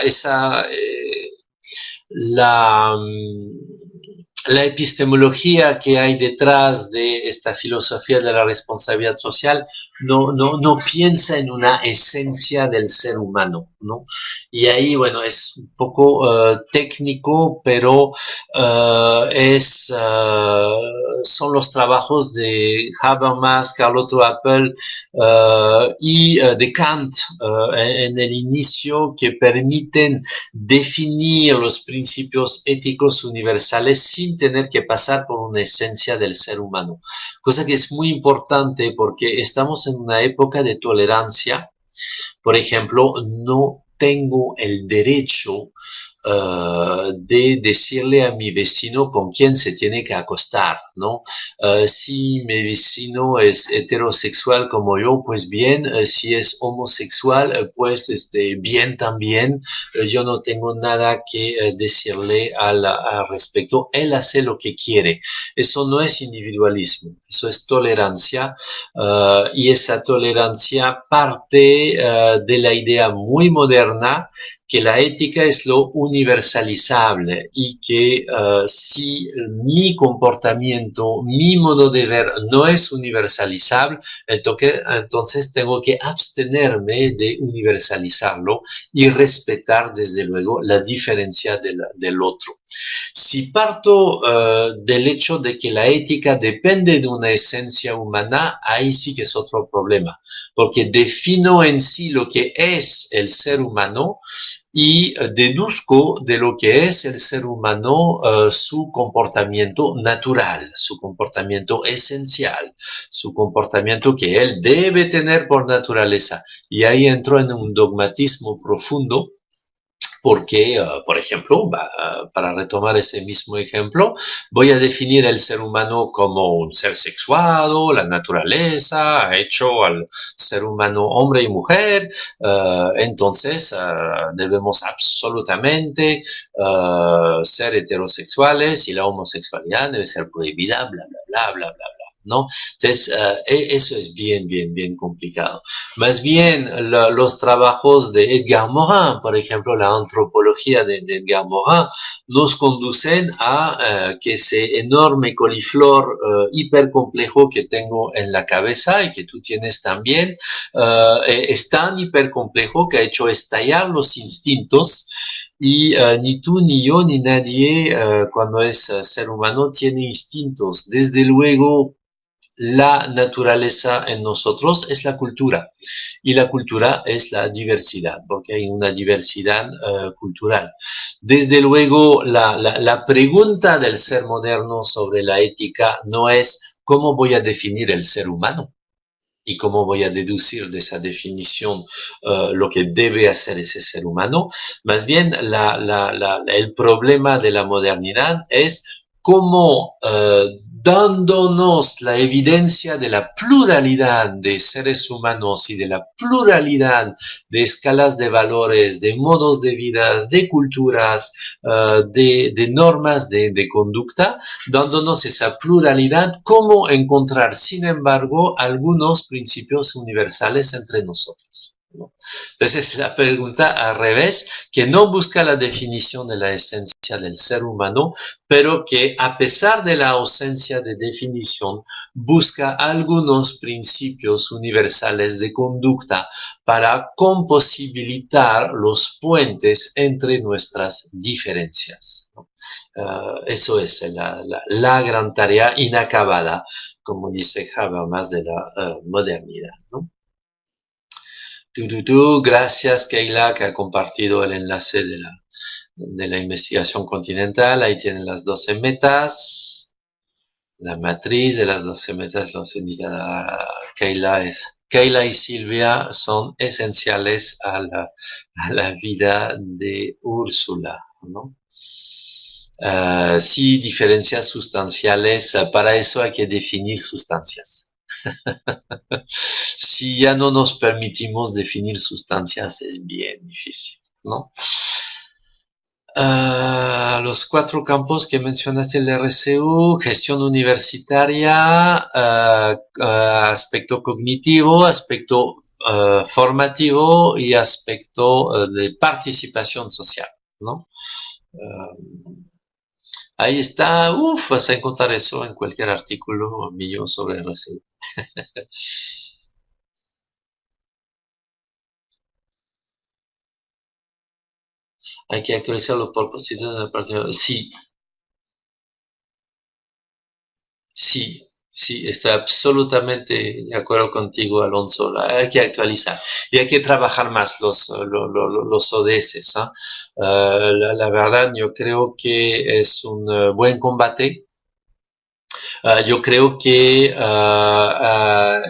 la epistemología que hay detrás de esta filosofía de la responsabilidad social no piensa en una esencia del ser humano, ¿no? Y ahí, bueno, es un poco técnico, pero son los trabajos de Habermas, Karl Otto Appel y de Kant en el inicio que permiten definir los principios éticos universales sin sin tener que pasar por una esencia del ser humano. Cosa que es muy importante porque estamos en una época de tolerancia. Por ejemplo, no tengo el derecho de decirle a mi vecino con quién se tiene que acostar, ¿no? Si mi vecino es heterosexual como yo, pues bien, si es homosexual, pues bien también. Yo no tengo nada que decirle al respecto. Él hace lo que quiere. Eso no es individualismo, eso es tolerancia. Y esa tolerancia parte de la idea muy moderna que la ética es lo universalizable y que si mi comportamiento, mi modo de ver no es universalizable, entonces tengo que abstenerme de universalizarlo y respetar desde luego la diferencia del otro. Si parto del hecho de que la ética depende de una esencia humana, ahí sí que es otro problema, porque defino en sí lo que es el ser humano y deduzco de lo que es el ser humano su comportamiento natural, su comportamiento esencial, su comportamiento que él debe tener por naturaleza. Y ahí entro en un dogmatismo profundo porque, por ejemplo, para retomar ese mismo ejemplo, voy a definir el ser humano como un ser sexuado, la naturaleza ha hecho al ser humano hombre y mujer, entonces debemos absolutamente ser heterosexuales y la homosexualidad debe ser prohibida, bla, bla, bla, bla, bla, bla. ¿No? Entonces, eso es bien complicado. Más bien, los trabajos de Edgar Morin, por ejemplo, la antropología de Edgar Morin, nos conducen a que ese enorme coliflor hipercomplejo que tengo en la cabeza y que tú tienes también, es tan hipercomplejo que ha hecho estallar los instintos y ni tú, ni yo, ni nadie, cuando es ser humano, tiene instintos. Desde luego, la naturaleza en nosotros es la cultura y la cultura es la diversidad, porque hay una diversidad cultural. Desde luego, la pregunta del ser moderno sobre la ética no es cómo voy a definir el ser humano y cómo voy a deducir de esa definición lo que debe hacer ese ser humano. Más bien, el problema de la modernidad es cómo dándonos la evidencia de la pluralidad de seres humanos y de la pluralidad de escalas de valores, de modos de vida, de culturas, de normas de conducta, dándonos esa pluralidad, cómo encontrar, sin embargo, algunos principios universales entre nosotros, ¿no? Entonces, es la pregunta al revés, que no busca la definición de la esencia del ser humano, pero que a pesar de la ausencia de definición, busca algunos principios universales de conducta para composibilitar los puentes entre nuestras diferencias, ¿no? Eso es la gran tarea inacabada, como dice Habermas, de la modernidad, ¿no? Gracias, Keila, que ha compartido el enlace de la investigación continental. Ahí tienen las 12 metas. La matriz de las 12 metas los indica Keila y Silvia son esenciales a la vida de Úrsula, ¿no? Sí, diferencias sustanciales, para eso hay que definir sustancias. Si ya no nos permitimos definir sustancias, es bien difícil, ¿no? Los 4 campos que mencionaste, el RCU, gestión universitaria, aspecto cognitivo, aspecto formativo y aspecto de participación social, ¿no? Ahí está, vas a encontrar eso en cualquier artículo mío sobre RCU. Hay que actualizar los propósitos de la partida. Sí, sí, Sí, estoy absolutamente de acuerdo contigo, Alonso. Hay que actualizar y hay que trabajar más los ODS, ¿ah? La verdad, yo creo que es un buen combate. Yo creo que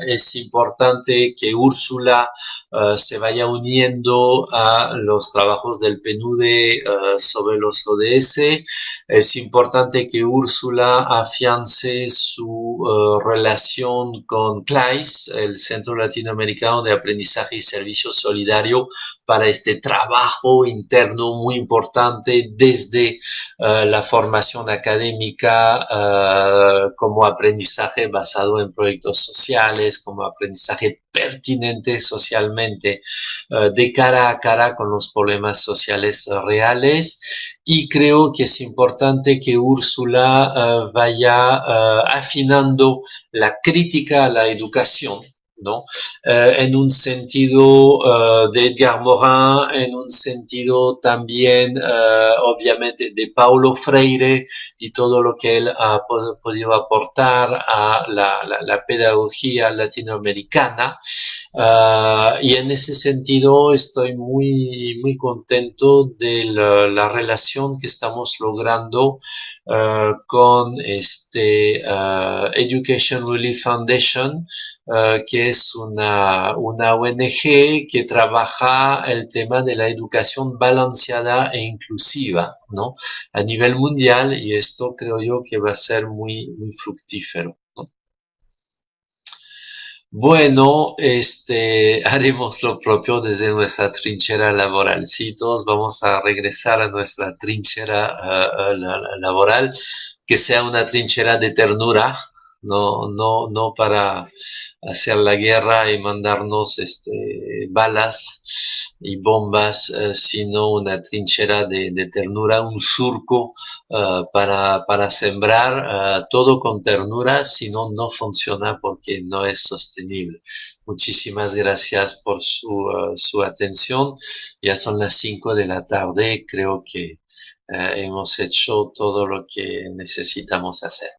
es importante que Úrsula se vaya uniendo a los trabajos del PNUD sobre los ODS. Es importante que Úrsula afiance su relación con CLAIS, el Centro Latinoamericano de Aprendizaje y Servicio Solidario, para este trabajo interno muy importante desde la formación académica como aprendizaje basado en proyectos sociales, como aprendizaje pertinente socialmente, de cara a cara con los problemas sociales reales. Y creo que es importante que Úrsula vaya afinando la crítica a la educación, ¿no? En un sentido de Edgar Morin, en un sentido también, obviamente, de Paulo Freire y todo lo que él ha podido aportar a la pedagogía latinoamericana. Y en ese sentido estoy muy contento de la relación que estamos logrando con Education Relief Foundation, que es una ONG que trabaja el tema de la educación balanceada e inclusiva, ¿no? A nivel mundial, y esto creo yo que va a ser muy fructífero, ¿no? Bueno, haremos lo propio desde nuestra trinchera laboral. Sí, todos vamos a regresar a nuestra trinchera laboral, que sea una trinchera de ternura, no para hacer la guerra y mandarnos balas y bombas, sino una trinchera de ternura, un surco para sembrar todo con ternura, si no, no funciona porque no es sostenible. Muchísimas gracias por su atención. Ya son las 5 de la tarde. Creo que hemos hecho todo lo que necesitamos hacer.